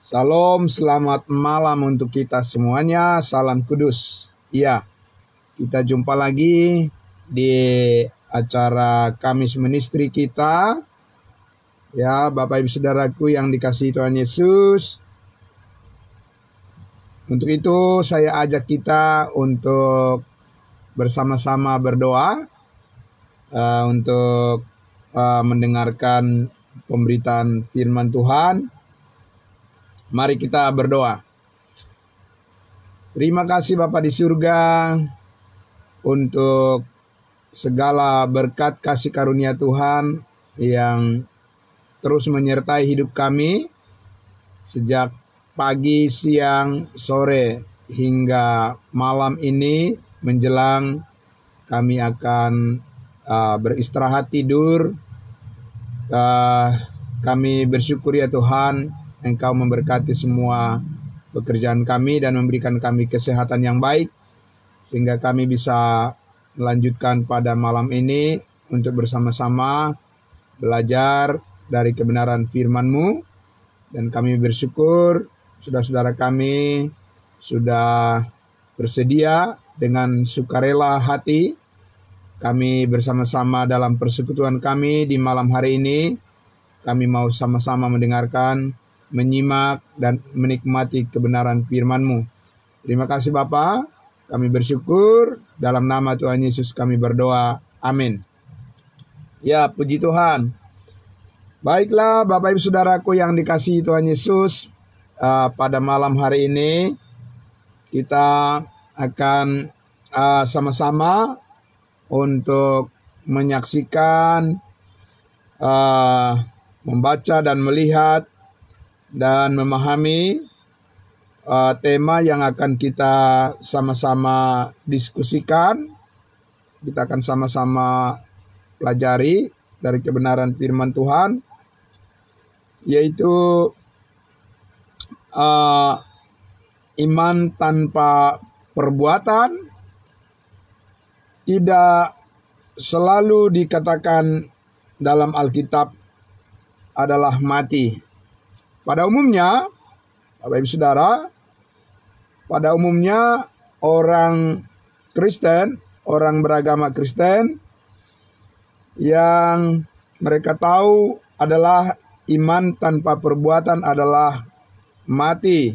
Salam, selamat malam untuk kita semuanya. Salam kudus. Iya, kita jumpa lagi di acara Kamis Ministry kita. Ya, Bapak Ibu Saudaraku yang dikasihi Tuhan Yesus. Untuk itu saya ajak kita untuk bersama-sama berdoa untuk mendengarkan pemberitaan firman Tuhan. Mari kita berdoa. Terima kasih Bapa di surga untuk segala berkat kasih karunia Tuhan yang terus menyertai hidup kami sejak pagi, siang, sore hingga malam ini menjelang kami akan beristirahat tidur. Kami bersyukur ya Tuhan, Engkau memberkati semua pekerjaan kami dan memberikan kami kesehatan yang baik sehingga kami bisa melanjutkan pada malam ini untuk bersama-sama belajar dari kebenaran firman-Mu. Dan kami bersyukur saudara-saudara kami sudah bersedia dengan sukarela hati. Kami bersama-sama dalam persekutuan kami di malam hari ini. Kami mau sama-sama mendengarkan, menyimak, dan menikmati kebenaran firman-Mu. Terima kasih Bapa. Kami bersyukur, dalam nama Tuhan Yesus kami berdoa. Amin. Ya, puji Tuhan. Baiklah Bapak Ibu Saudaraku yang dikasihi Tuhan Yesus, pada malam hari ini kita akan sama-sama untuk menyaksikan, membaca dan melihat dan memahami tema yang akan kita sama-sama diskusikan. Kita akan sama-sama pelajari dari kebenaran firman Tuhan, yaitu iman tanpa perbuatan tidak selalu dikatakan dalam Alkitab adalah mati. Pada umumnya, Bapak Ibu Saudara, pada umumnya orang Kristen, orang beragama Kristen yang mereka tahu adalah iman tanpa perbuatan adalah mati.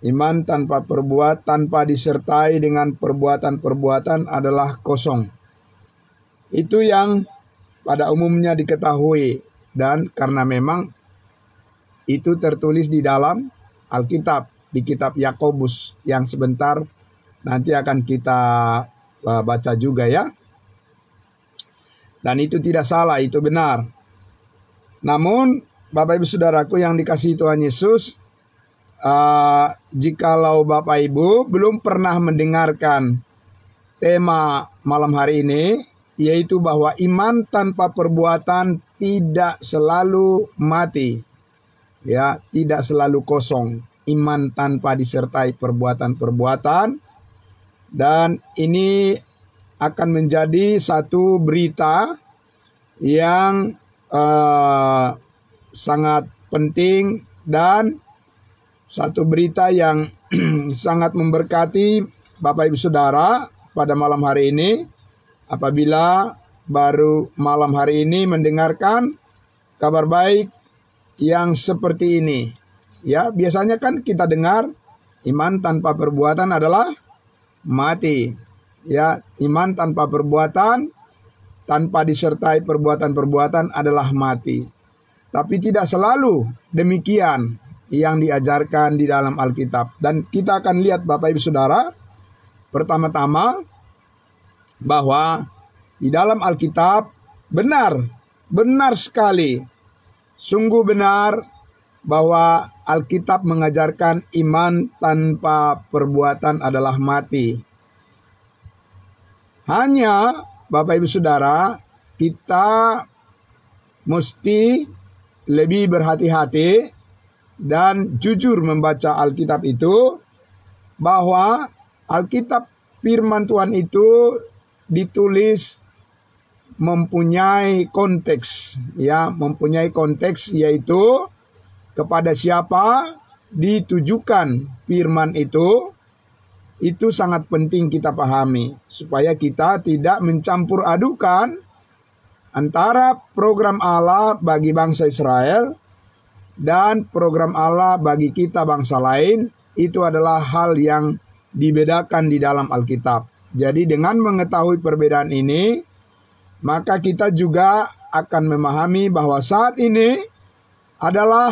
Iman tanpa perbuatan, tanpa disertai dengan perbuatan-perbuatan adalah kosong. Itu yang pada umumnya diketahui, dan karena memang itu tertulis di dalam Alkitab, di kitab Yakobus yang sebentar nanti akan kita baca juga ya. Dan itu tidak salah, itu benar. Namun Bapak Ibu Saudaraku yang dikasihi Tuhan Yesus, jikalau Bapak Ibu belum pernah mendengarkan tema malam hari ini, yaitu bahwa iman tanpa perbuatan tidak selalu mati. Ya, tidak selalu kosong. Iman tanpa disertai perbuatan-perbuatan. Dan ini akan menjadi satu berita yang sangat penting dan satu berita yang sangat memberkati Bapak Ibu Saudara pada malam hari ini, apabila baru malam hari ini mendengarkan kabar baik yang seperti ini. Ya, biasanya kan kita dengar iman tanpa perbuatan adalah mati. Ya, iman tanpa perbuatan, tanpa disertai perbuatan-perbuatan adalah mati. Tapi tidak selalu demikian yang diajarkan di dalam Alkitab. Dan kita akan lihat Bapak Ibu Saudara, pertama-tama bahwa di dalam Alkitab benar sekali, sungguh benar bahwa Alkitab mengajarkan iman tanpa perbuatan adalah mati. Hanya Bapak Ibu Saudara, kita mesti lebih berhati-hati dan jujur membaca Alkitab itu, bahwa Alkitab firman Tuhan itu ditulis mempunyai konteks, ya, mempunyai konteks, yaitu kepada siapa ditujukan firman itu sangat penting kita pahami, supaya kita tidak mencampur adukan antara program Allah bagi bangsa Israel dan program Allah bagi kita bangsa lain. Itu adalah hal yang dibedakan di dalam Alkitab. Jadi dengan mengetahui perbedaan ini, maka kita juga akan memahami bahwa saat ini adalah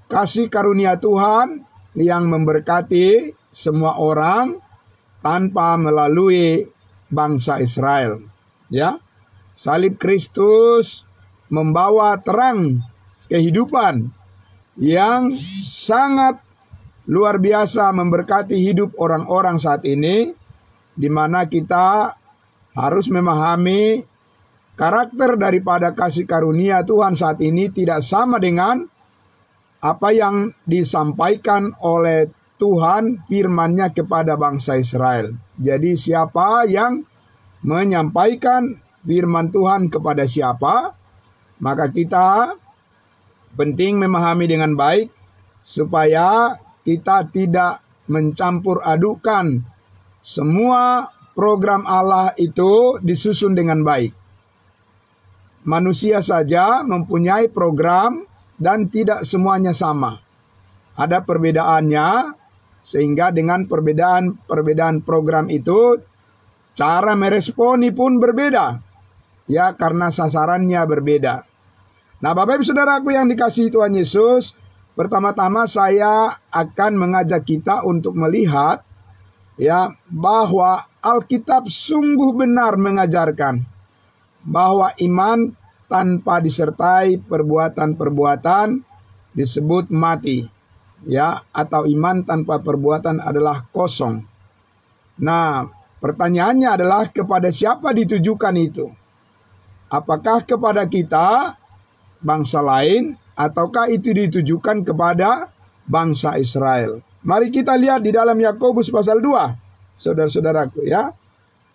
kasih karunia Tuhan yang memberkati semua orang tanpa melalui bangsa Israel. Ya, salib Kristus membawa terang kehidupan yang sangat luar biasa memberkati hidup orang-orang saat ini, di mana kita harus memahami karakter daripada kasih karunia Tuhan saat ini tidak sama dengan apa yang disampaikan oleh Tuhan firman-Nya kepada bangsa Israel. Jadi siapa yang menyampaikan firman Tuhan kepada siapa, maka kita penting memahami dengan baik supaya kita tidak mencampur adukan semua program Allah itu disusun dengan baik. Manusia saja mempunyai program dan tidak semuanya sama. Ada perbedaannya, sehingga dengan perbedaan program itu cara meresponi pun berbeda. Ya, karena sasarannya berbeda. Nah, Bapak Ibu Saudaraku yang dikasihi Tuhan Yesus, pertama-tama saya akan mengajak kita untuk melihat ya bahwa Alkitab sungguh benar mengajarkan bahwa iman tanpa disertai perbuatan-perbuatan disebut mati, ya, atau iman tanpa perbuatan adalah kosong. Nah, pertanyaannya adalah kepada siapa ditujukan itu? Apakah kepada kita, bangsa lain, ataukah itu ditujukan kepada bangsa Israel? Mari kita lihat di dalam Yakobus pasal 2, saudara-saudaraku ya.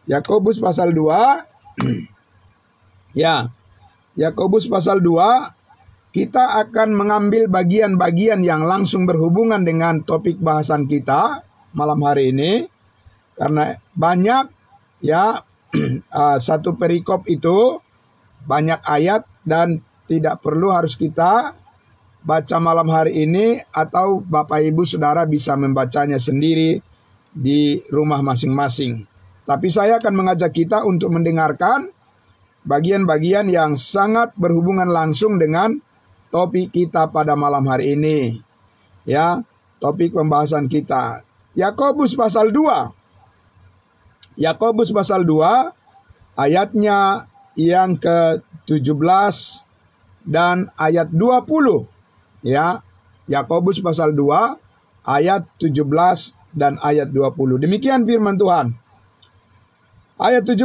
Yakobus pasal 2, ya, Yakobus pasal 2, kita akan mengambil bagian-bagian yang langsung berhubungan dengan topik bahasan kita malam hari ini. Karena banyak ya, satu perikop itu banyak ayat dan tidak perlu harus kita baca malam hari ini, atau Bapak Ibu Saudara bisa membacanya sendiri di rumah masing-masing. Tapi saya akan mengajak kita untuk mendengarkan bagian-bagian yang sangat berhubungan langsung dengan topik kita pada malam hari ini. Ya, topik pembahasan kita. Yakobus pasal 2. Yakobus pasal 2 ayatnya yang ke-17 dan ayat 20. Ya, Yakobus pasal 2 ayat 17 dan ayat 20. Demikian firman Tuhan. Ayat 17.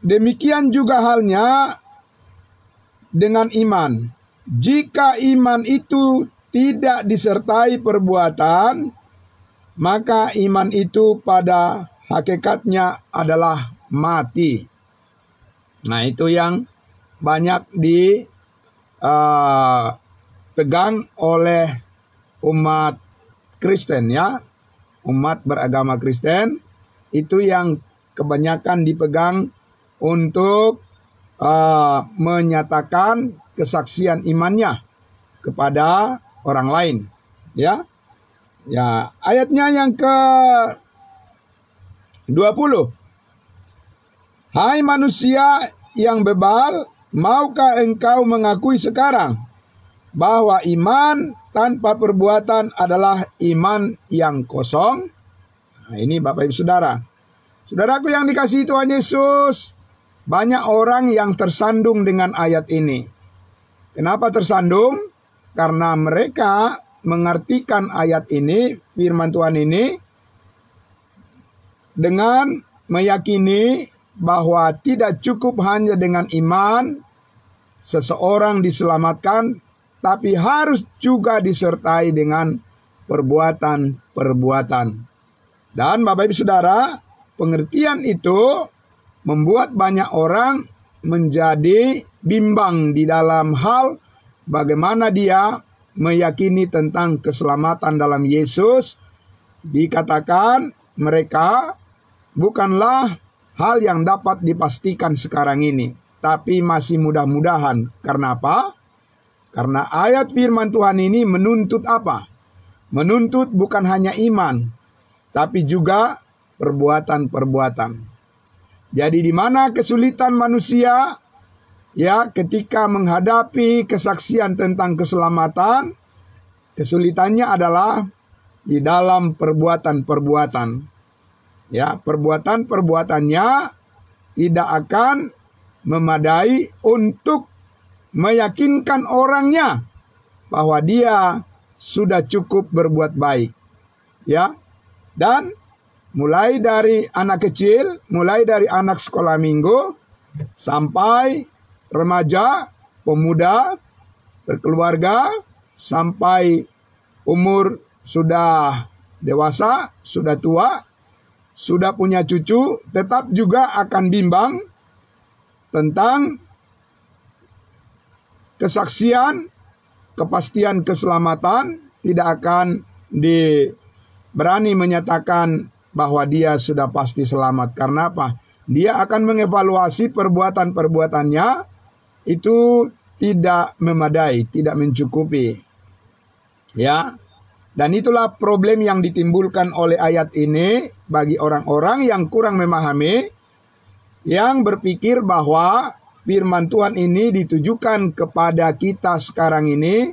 Demikian juga halnya dengan iman. Jika iman itu tidak disertai perbuatan, maka iman itu pada hakikatnya adalah mati. Nah, itu yang banyak dipegang oleh umat Kristen ya. Umat beragama Kristen itu yang kebanyakan dipegang untuk menyatakan kesaksian imannya kepada orang lain, ya. Ya, ayatnya yang ke-20. Hai manusia yang bebal, maukah engkau mengakui sekarang bahwa iman tanpa perbuatan adalah iman yang kosong? Nah, ini Bapak Ibu Saudara. Saudaraku yang dikasihi Tuhan Yesus, banyak orang yang tersandung dengan ayat ini. Kenapa tersandung? Karena mereka mengartikan ayat ini, firman Tuhan ini, dengan meyakini bahwa tidak cukup hanya dengan iman seseorang diselamatkan, tapi harus juga disertai dengan perbuatan-perbuatan. Dan Bapak Ibu Saudara, pengertian itu membuat banyak orang menjadi bimbang di dalam hal bagaimana dia meyakini tentang keselamatan dalam Yesus, dikatakan mereka bukanlah hal yang dapat dipastikan sekarang ini, tapi masih mudah-mudahan. Karena apa? Karena ayat firman Tuhan ini menuntut apa? Menuntut bukan hanya iman, tapi juga perbuatan-perbuatan. Jadi di mana kesulitan manusia, ya, ketika menghadapi kesaksian tentang keselamatan, kesulitannya adalah di dalam perbuatan-perbuatan. Ya, perbuatan-perbuatannya tidak akan memadai untuk meyakinkan orangnya bahwa dia sudah cukup berbuat baik. Ya. Dan mulai dari anak kecil, mulai dari anak sekolah minggu sampai remaja, pemuda, berkeluarga, sampai umur sudah dewasa, sudah tua, sudah punya cucu, tetap juga akan bimbang tentang kesaksian, kepastian keselamatan, tidak akan berani menyatakan bahwa dia sudah pasti selamat. Karena apa? Dia akan mengevaluasi perbuatan-perbuatannya, itu tidak memadai, tidak mencukupi. Ya. Dan itulah problem yang ditimbulkan oleh ayat ini bagi orang-orang yang kurang memahami, yang berpikir bahwa firman Tuhan ini ditujukan kepada kita sekarang ini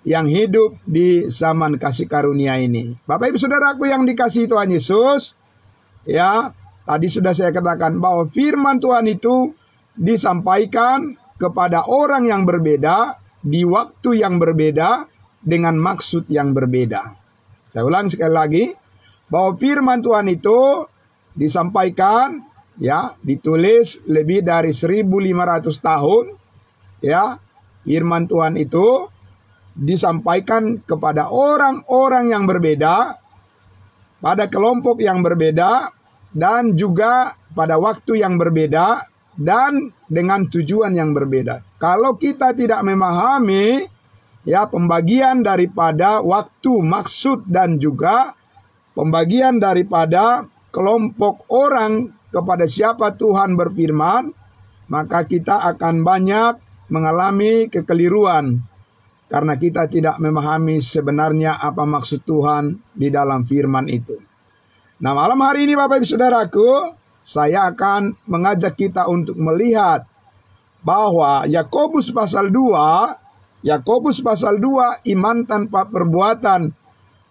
yang hidup di zaman kasih karunia ini. Bapak Ibu Saudaraku yang dikasihi Tuhan Yesus, ya, tadi sudah saya katakan bahwa firman Tuhan itu disampaikan kepada orang yang berbeda, di waktu yang berbeda, dengan maksud yang berbeda. Saya ulang sekali lagi, bahwa firman Tuhan itu disampaikan, ya, ditulis lebih dari 1500 tahun, ya, firman Tuhan itu disampaikan kepada orang-orang yang berbeda, pada kelompok yang berbeda, dan juga pada waktu yang berbeda, dan dengan tujuan yang berbeda. Kalau kita tidak memahami, ya, pembagian daripada waktu, maksud, dan juga pembagian daripada kelompok orang kepada siapa Tuhan berfirman, maka kita akan banyak mengalami kekeliruan. Karena kita tidak memahami sebenarnya apa maksud Tuhan di dalam firman itu. Nah, malam hari ini Bapak Ibu Saudaraku, saya akan mengajak kita untuk melihat bahwa Yakobus pasal 2, iman tanpa perbuatan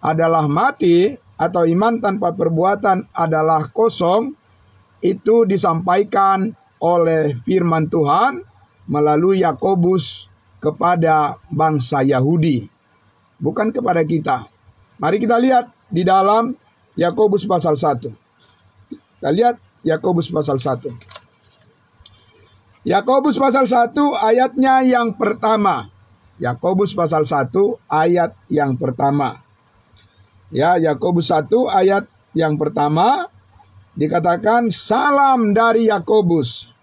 adalah mati, atau iman tanpa perbuatan adalah kosong, itu disampaikan oleh firman Tuhan melalui Yakobus kepada bangsa Yahudi, bukan kepada kita. Mari kita lihat di dalam Yakobus pasal 1. Kita lihat Yakobus pasal 1. Yakobus pasal 1 ayatnya yang pertama. Yakobus pasal 1 ayat yang pertama. Ya, Yakobus 1 ayat yang pertama dikatakan, salam dari Yakobus,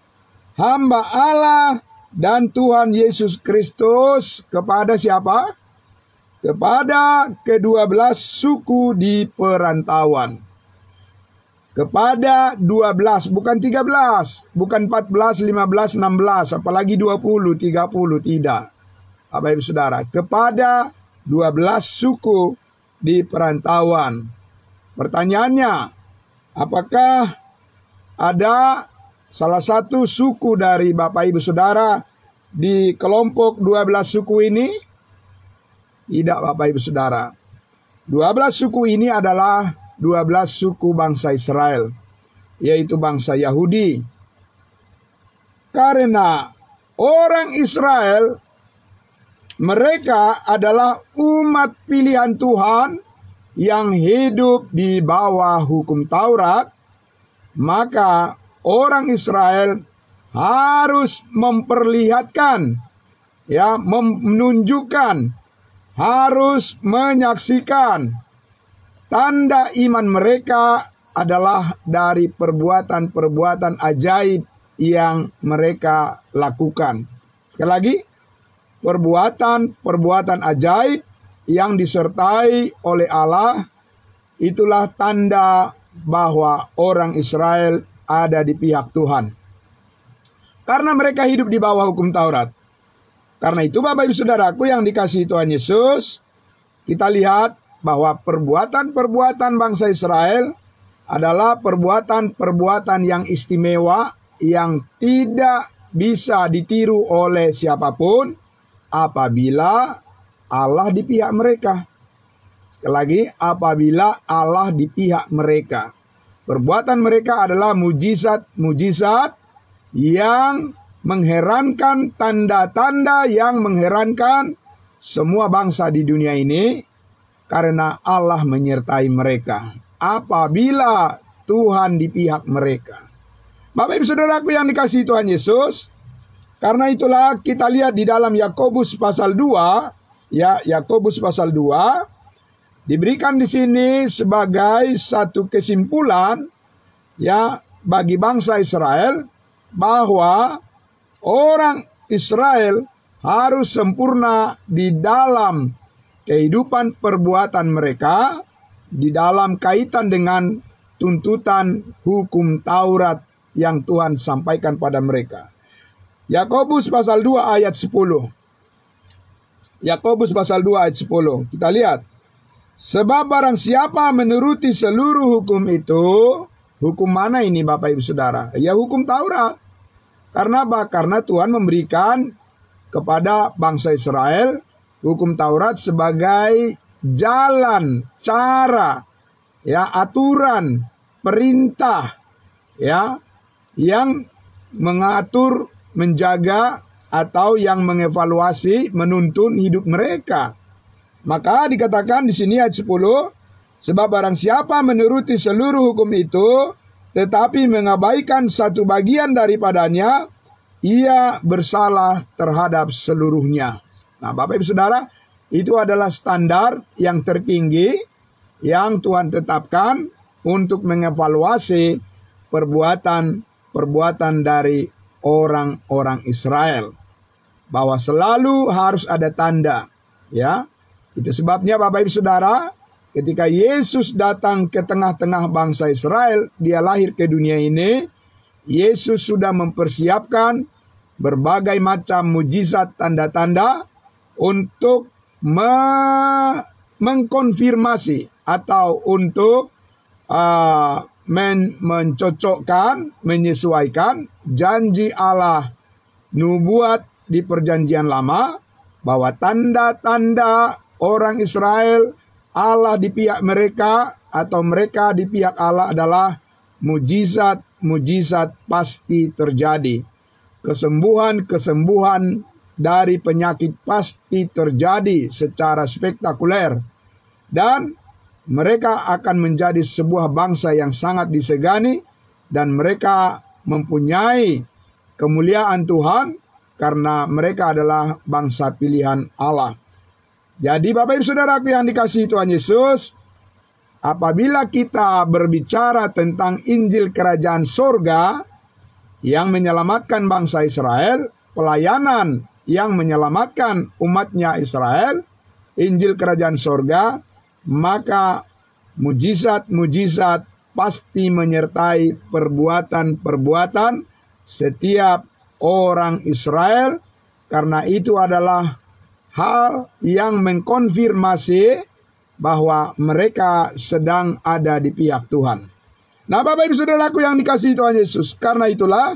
hamba Allah dan Tuhan Yesus Kristus, kepada siapa? Kepada ke-12 suku di perantauan. Kepada 12, bukan 13, bukan 14, 15, 16, apalagi 20, 30, tidak. Bapak Ibu Saudara, kepada 12 suku di perantauan. Pertanyaannya, apakah ada salah satu suku dari Bapak Ibu Saudara di kelompok 12 suku ini? Tidak, Bapak Ibu Saudara. 12 suku ini adalah 12 suku bangsa Israel, yaitu bangsa Yahudi. Karena orang Israel, mereka adalah umat pilihan Tuhan yang hidup di bawah hukum Taurat, maka orang Israel harus memperlihatkan, ya, menunjukkan, harus menyaksikan tanda iman mereka adalah dari perbuatan-perbuatan ajaib yang mereka lakukan. Sekali lagi, perbuatan-perbuatan ajaib yang disertai oleh Allah, itulah tanda bahwa orang Israel ada di pihak Tuhan. Karena mereka hidup di bawah hukum Taurat. Karena itu Bapak Ibu Saudaraku yang dikasihi Tuhan Yesus, kita lihat bahwa perbuatan-perbuatan bangsa Israel adalah perbuatan-perbuatan yang istimewa, yang tidak bisa ditiru oleh siapapun apabila Allah di pihak mereka. Sekali lagi, apabila Allah di pihak mereka. Perbuatan mereka adalah mujizat-mujizat yang mengherankan, tanda-tanda yang mengherankan semua bangsa di dunia ini, karena Allah menyertai mereka apabila Tuhan di pihak mereka. Bapak Ibu Saudaraku yang dikasihi Tuhan Yesus, karena itulah kita lihat di dalam Yakobus pasal 2, Yakobus pasal 2 diberikan di sini sebagai satu kesimpulan bagi bangsa Israel, bahwa orang Israel harus sempurna di dalam kehidupan perbuatan mereka, di dalam kaitan dengan tuntutan hukum Taurat yang Tuhan sampaikan pada mereka. Yakobus pasal 2 ayat 10. Yakobus pasal 2 ayat 10. Kita lihat. Sebab barang siapa menuruti seluruh hukum itu, hukum mana ini Bapak Ibu Saudara? Ya, hukum Taurat. Karena apa? Karena Tuhan memberikan kepada bangsa Israel hukum Taurat sebagai jalan, cara, aturan, perintah, yang mengatur, menjaga, atau yang mengevaluasi, menuntun hidup mereka. Maka dikatakan di sini ayat 10, sebab barang siapa menuruti seluruh hukum itu, tetapi mengabaikan satu bagian daripadanya, ia bersalah terhadap seluruhnya. Nah, Bapak Ibu Saudara, itu adalah standar yang tertinggi yang Tuhan tetapkan untuk mengevaluasi perbuatan dari orang-orang Israel. Bahwa selalu harus ada tanda. Itu sebabnya Bapak Ibu Saudara, ketika Yesus datang ke tengah-tengah bangsa Israel, dia lahir ke dunia ini, Yesus sudah mempersiapkan berbagai macam mujizat, tanda-tanda untuk mengkonfirmasi atau untuk mencocokkan, menyesuaikan janji Allah nubuat di perjanjian lama, bahwa tanda-tanda orang Israel, Allah di pihak mereka atau mereka di pihak Allah adalah mujizat pasti terjadi. Kesembuhan dari penyakit pasti terjadi secara spektakuler. Dan mereka akan menjadi sebuah bangsa yang sangat disegani, dan mereka mempunyai kemuliaan Tuhan karena mereka adalah bangsa pilihan Allah. Jadi Bapak Ibu Saudaraku yang dikasihi Tuhan Yesus, apabila kita berbicara tentang Injil Kerajaan Sorga yang menyelamatkan bangsa Israel, pelayanan yang menyelamatkan umatnya Israel, Injil Kerajaan Sorga, maka mujizat-mujizat pasti menyertai perbuatan-perbuatan setiap orang Israel, karena itu adalah hal yang mengkonfirmasi bahwa mereka sedang ada di pihak Tuhan. Nah, Bapak Ibu Saudaraku yang dikasihi Tuhan Yesus, karena itulah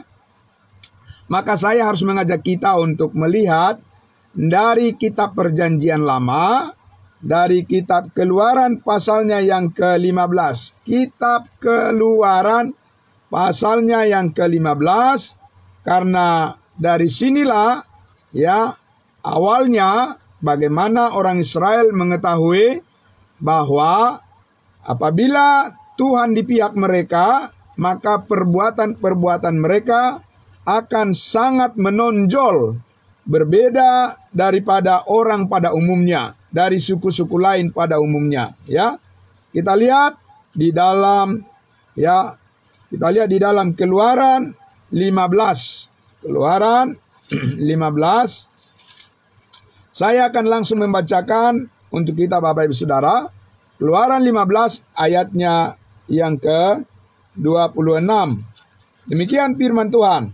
maka saya harus mengajak kita untuk melihat dari kitab Perjanjian Lama, dari kitab Keluaran pasalnya yang ke-15. Kitab Keluaran pasalnya yang ke-15, karena dari sinilah awalnya bagaimana orang Israel mengetahui bahwa apabila Tuhan di pihak mereka, maka perbuatan-perbuatan mereka akan sangat menonjol, berbeda daripada orang pada umumnya, dari suku-suku lain pada umumnya. Kita lihat di dalam Keluaran 15. Keluaran 15. Saya akan langsung membacakan untuk kita Bapak Ibu Saudara. Keluaran 15 ayatnya yang ke-26. Demikian firman Tuhan.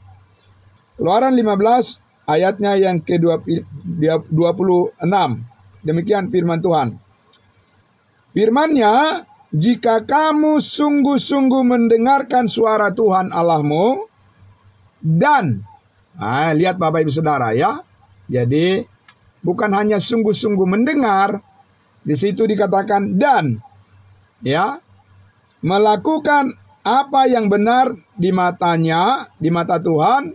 Keluaran 15 ayatnya yang ke-26. Demikian firman Tuhan. Firman-Nya, jika kamu sungguh-sungguh mendengarkan suara Tuhan Allahmu dan lihat Bapak Ibu Saudara ya. Jadi bukan hanya sungguh-sungguh mendengar, di situ dikatakan dan ya, melakukan apa yang benar di matanya, di mata Tuhan,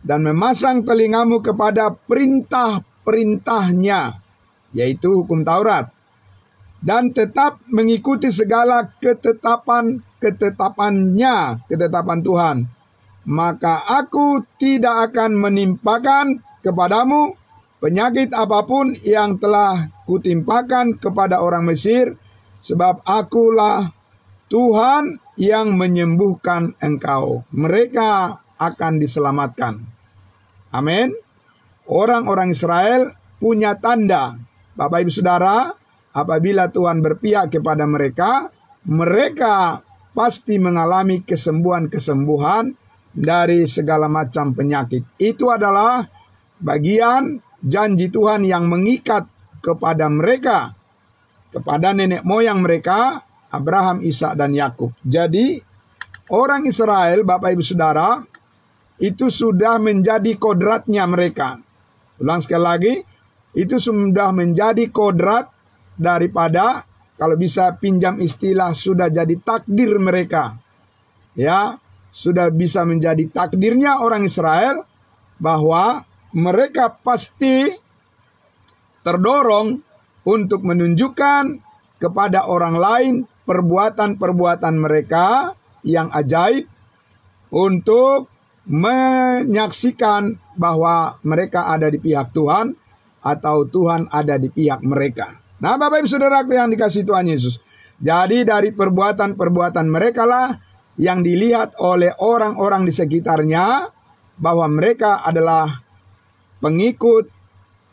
dan memasang telingamu kepada perintah-perintahnya, yaitu hukum Taurat, dan tetap mengikuti segala ketetapan-ketetapannya, ketetapan Tuhan, maka aku tidak akan menimpakan kepadamu penyakit apapun yang telah kutimpakan kepada orang Mesir, sebab akulah Tuhan yang menyembuhkan engkau. Mereka akan diselamatkan. Amin. Orang-orang Israel punya tanda. Bapak Ibu Saudara, apabila Tuhan berpihak kepada mereka, mereka pasti mengalami kesembuhan-kesembuhan dari segala macam penyakit. Itu adalah bagian janji Tuhan yang mengikat kepada mereka, kepada nenek moyang mereka, Abraham, Ishak, dan Yakub. Jadi orang Israel, Bapak Ibu Saudara, itu sudah menjadi kodratnya mereka. Ulang sekali lagi, itu sudah menjadi kodrat daripada, kalau bisa pinjam istilah, sudah jadi takdir mereka. Ya, sudah bisa menjadi takdirnya orang Israel bahwa mereka pasti terdorong untuk menunjukkan kepada orang lain perbuatan-perbuatan mereka yang ajaib, untuk menyaksikan bahwa mereka ada di pihak Tuhan atau Tuhan ada di pihak mereka. Nah, Bapak Ibu Saudaraku yang dikasihi Tuhan Yesus, jadi dari perbuatan-perbuatan mereka lah yang dilihat oleh orang-orang di sekitarnya bahwa mereka adalah pengikut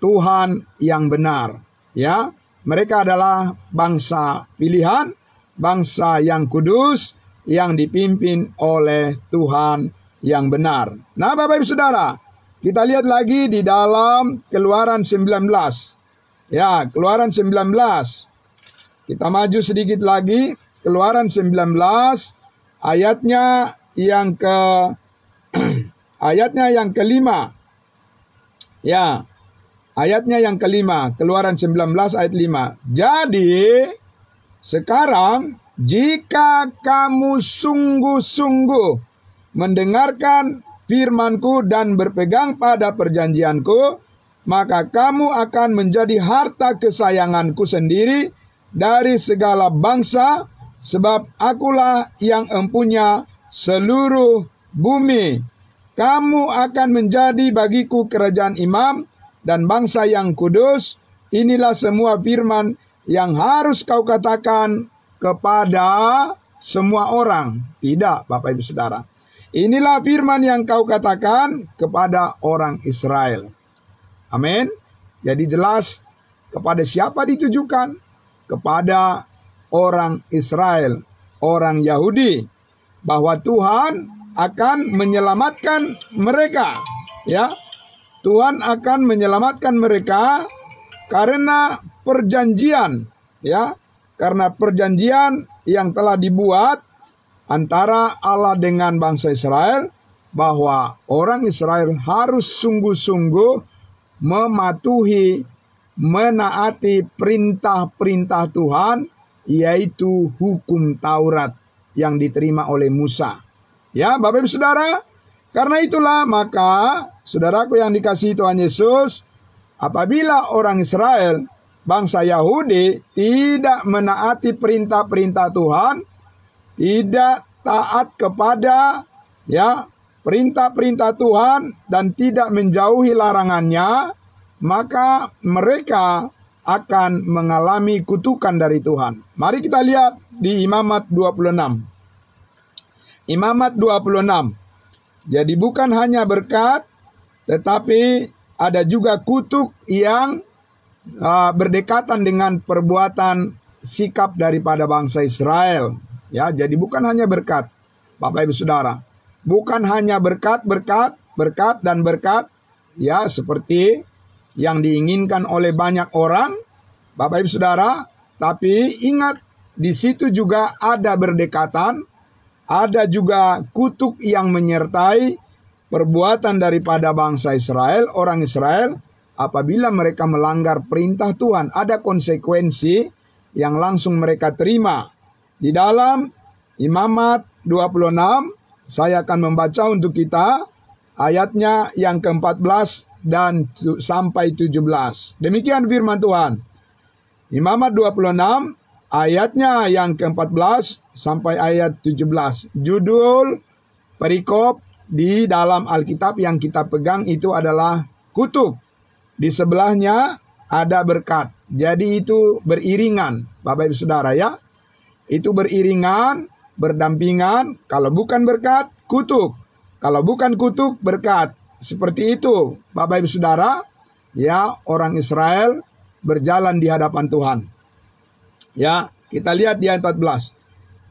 Tuhan yang benar. Ya, mereka adalah bangsa pilihan, bangsa yang kudus, yang dipimpin oleh Tuhan yang benar. Nah, Bapak Ibu Saudara, kita lihat lagi di dalam Keluaran 19. Ya, Keluaran 19. Kita maju sedikit lagi, Keluaran 19 ayatnya yang ayatnya yang kelima. Ya, ayatnya yang kelima, Keluaran 19 ayat 5. Jadi, sekarang jika kamu sungguh-sungguh mendengarkan firman-Ku dan berpegang pada perjanjian-Ku, maka kamu akan menjadi harta kesayangan-Ku sendiri dari segala bangsa, sebab akulah yang empunya seluruh bumi. Kamu akan menjadi bagiku kerajaan imam dan bangsa yang kudus. Inilah semua firman yang harus kau katakan kepada semua orang. Tidak, Bapak Ibu Saudara. Inilah firman yang kau katakan kepada orang Israel. Amin. Jadi jelas kepada siapa ditujukan? Kepada orang Israel, orang Yahudi, bahwa Tuhan akan menyelamatkan mereka. Ya, Tuhan akan menyelamatkan mereka karena perjanjian, ya, karena perjanjian yang telah dibuat antara Allah dengan bangsa Israel, bahwa orang Israel harus sungguh-sungguh mematuhi, menaati perintah-perintah Tuhan, yaitu hukum Taurat yang diterima oleh Musa. Ya, Bapak Ibu Saudara, karena itulah maka saudaraku yang dikasihi Tuhan Yesus, apabila orang Israel, bangsa Yahudi, tidak menaati perintah-perintah Tuhan, tidak taat kepada perintah-perintah Tuhan dan tidak menjauhi larangannya, maka mereka akan mengalami kutukan dari Tuhan. Mari kita lihat di Imamat 26. Imamat 26. Jadi bukan hanya berkat, tetapi ada juga kutuk yang berdekatan dengan perbuatan sikap daripada bangsa Israel. Ya, jadi bukan hanya berkat, Bapak Ibu Saudara. Bukan hanya berkat, dan berkat, ya, seperti yang diinginkan oleh banyak orang, Bapak Ibu Saudara, tapi ingat, di situ juga ada berdekatan, ada juga kutuk yang menyertai perbuatan daripada bangsa Israel, orang Israel, apabila mereka melanggar perintah Tuhan. Ada konsekuensi yang langsung mereka terima. Di dalam Imamat 26, saya akan membaca untuk kita ayatnya yang ke-14 dan sampai 17. Demikian firman Tuhan. Imamat 26, ayatnya yang ke-14 sampai ayat 17. Judul perikop di dalam Alkitab yang kita pegang itu adalah kutuk. Di sebelahnya ada berkat. Jadi itu beriringan, Bapak Ibu Saudara, ya. Itu beriringan, berdampingan. Kalau bukan berkat, kutuk. Kalau bukan kutuk, berkat. Seperti itu, Bapak Ibu Saudara, ya, orang Israel berjalan di hadapan Tuhan. Ya, kita lihat di ayat 14.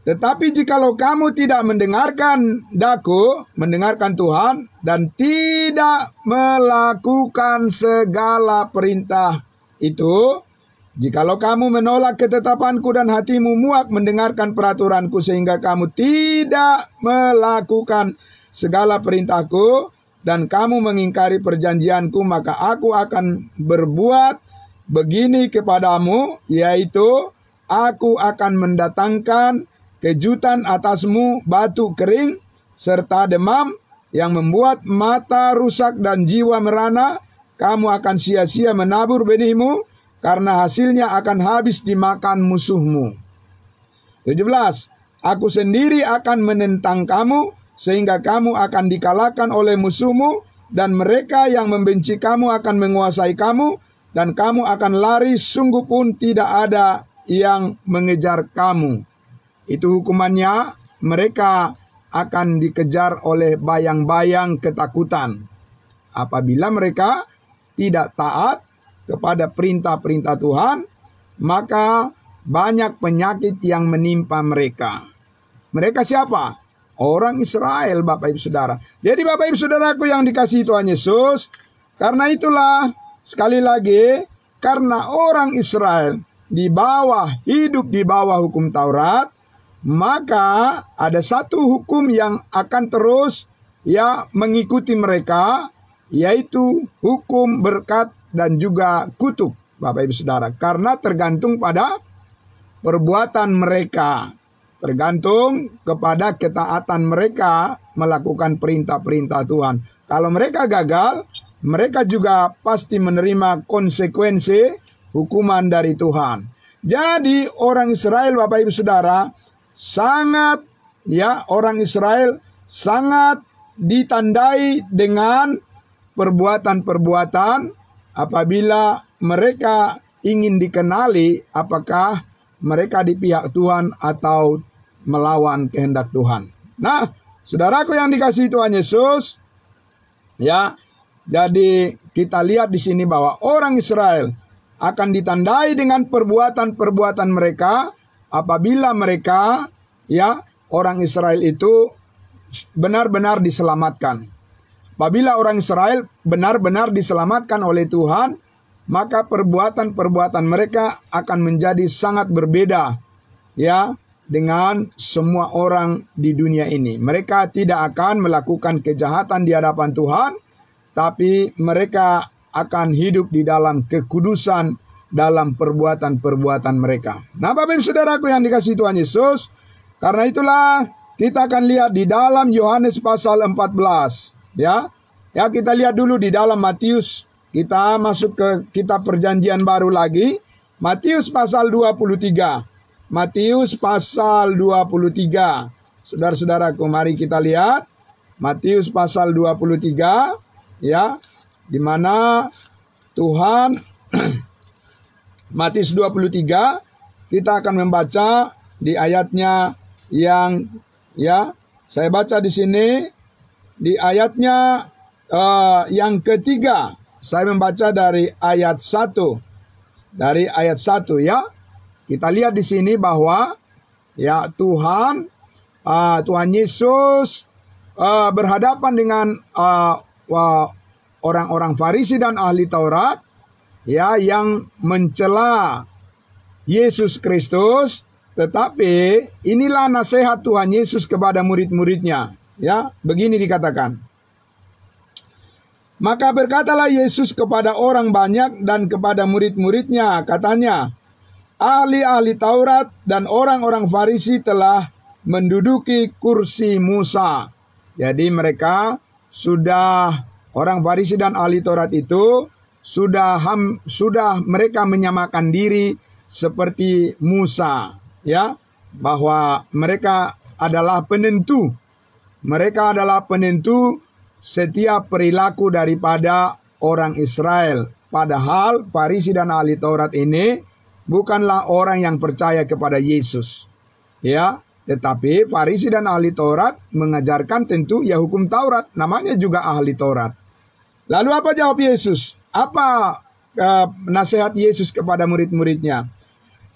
Tetapi jikalau kamu tidak mendengarkan daku, mendengarkan Tuhan, dan tidak melakukan segala perintah itu, jikalau kamu menolak ketetapanku dan hatimu muak mendengarkan peraturanku sehingga kamu tidak melakukan segala perintahku, dan kamu mengingkari perjanjianku, maka aku akan berbuat begini kepadamu, yaitu aku akan mendatangkan kejutan atasmu, batu kering, serta demam yang membuat mata rusak dan jiwa merana. Kamu akan sia-sia menabur benihmu, karena hasilnya akan habis dimakan musuhmu. 17. Aku sendiri akan menentang kamu, sehingga kamu akan dikalahkan oleh musuhmu, dan mereka yang membenci kamu akan menguasai kamu, dan kamu akan lari, sungguh pun tidak ada yang mengejar kamu. Itu hukumannya, mereka akan dikejar oleh bayang-bayang ketakutan. Apabila mereka tidak taat kepada perintah-perintah Tuhan, maka banyak penyakit yang menimpa mereka. Mereka siapa? Orang Israel, Bapak Ibu Saudara. Jadi Bapak Ibu Saudaraku yang dikasihi Tuhan Yesus, karena itulah, sekali lagi, karena orang Israel hidup di bawah hukum Taurat, maka ada satu hukum yang akan terus, ya, mengikuti mereka, yaitu hukum berkat dan juga kutuk, Bapak Ibu Saudara. Karena tergantung pada perbuatan mereka, tergantung kepada ketaatan mereka melakukan perintah-perintah Tuhan. Kalau mereka gagal, mereka juga pasti menerima konsekuensi hukuman dari Tuhan. Jadi orang Israel, Bapak Ibu Saudara, sangat, ya, orang Israel sangat ditandai dengan perbuatan-perbuatan apabila mereka ingin dikenali apakah mereka di pihak Tuhan atau melawan kehendak Tuhan. Nah, saudaraku yang dikasihi Tuhan Yesus, ya, jadi kita lihat di sini bahwa orang Israel akan ditandai dengan perbuatan-perbuatan mereka apabila mereka, ya, orang Israel itu benar-benar diselamatkan. Apabila orang Israel benar-benar diselamatkan oleh Tuhan, maka perbuatan-perbuatan mereka akan menjadi sangat berbeda, ya, dengan semua orang di dunia ini. Mereka tidak akan melakukan kejahatan di hadapan Tuhan, tapi mereka akan hidup di dalam kekudusan dalam perbuatan-perbuatan mereka. Nah, Bapak Ibu Saudaraku yang dikasihi Tuhan Yesus, karena itulah kita akan lihat di dalam Yohanes pasal 14, ya. Ya, kita lihat dulu di dalam Matius. Kita masuk ke kitab Perjanjian Baru lagi, Matius pasal 23. Matius pasal 23. Saudara-saudaraku, mari kita lihat Matius pasal 23, ya, di mana Tuhan Matius 23, kita akan membaca di ayatnya yang, ya, saya baca di sini di ayatnya yang ketiga. Saya membaca dari ayat 1 dari ayat 1 ya. Kita lihat di sini bahwa ya Tuhan Yesus berhadapan dengan orang-orang Farisi dan ahli Taurat ya yang mencela Yesus Kristus. Tetapi inilah nasihat Tuhan Yesus kepada murid-muridnya. Ya, begini dikatakan. Maka berkatalah Yesus kepada orang banyak dan kepada murid-muridnya, katanya, ahli-ahli Taurat dan orang-orang Farisi telah menduduki kursi Musa. Jadi mereka orang Farisi dan ahli Taurat itu sudah mereka menyamakan diri seperti Musa. Ya, bahwa mereka adalah penentu. Mereka adalah penentu setiap perilaku daripada orang Israel. Padahal Farisi dan ahli Taurat ini bukanlah orang yang percaya kepada Yesus. Ya, tetapi Farisi dan ahli Taurat mengajarkan tentu ya hukum Taurat. Namanya juga ahli Taurat. Lalu apa jawab Yesus? Apa nasihat Yesus kepada murid-muridnya?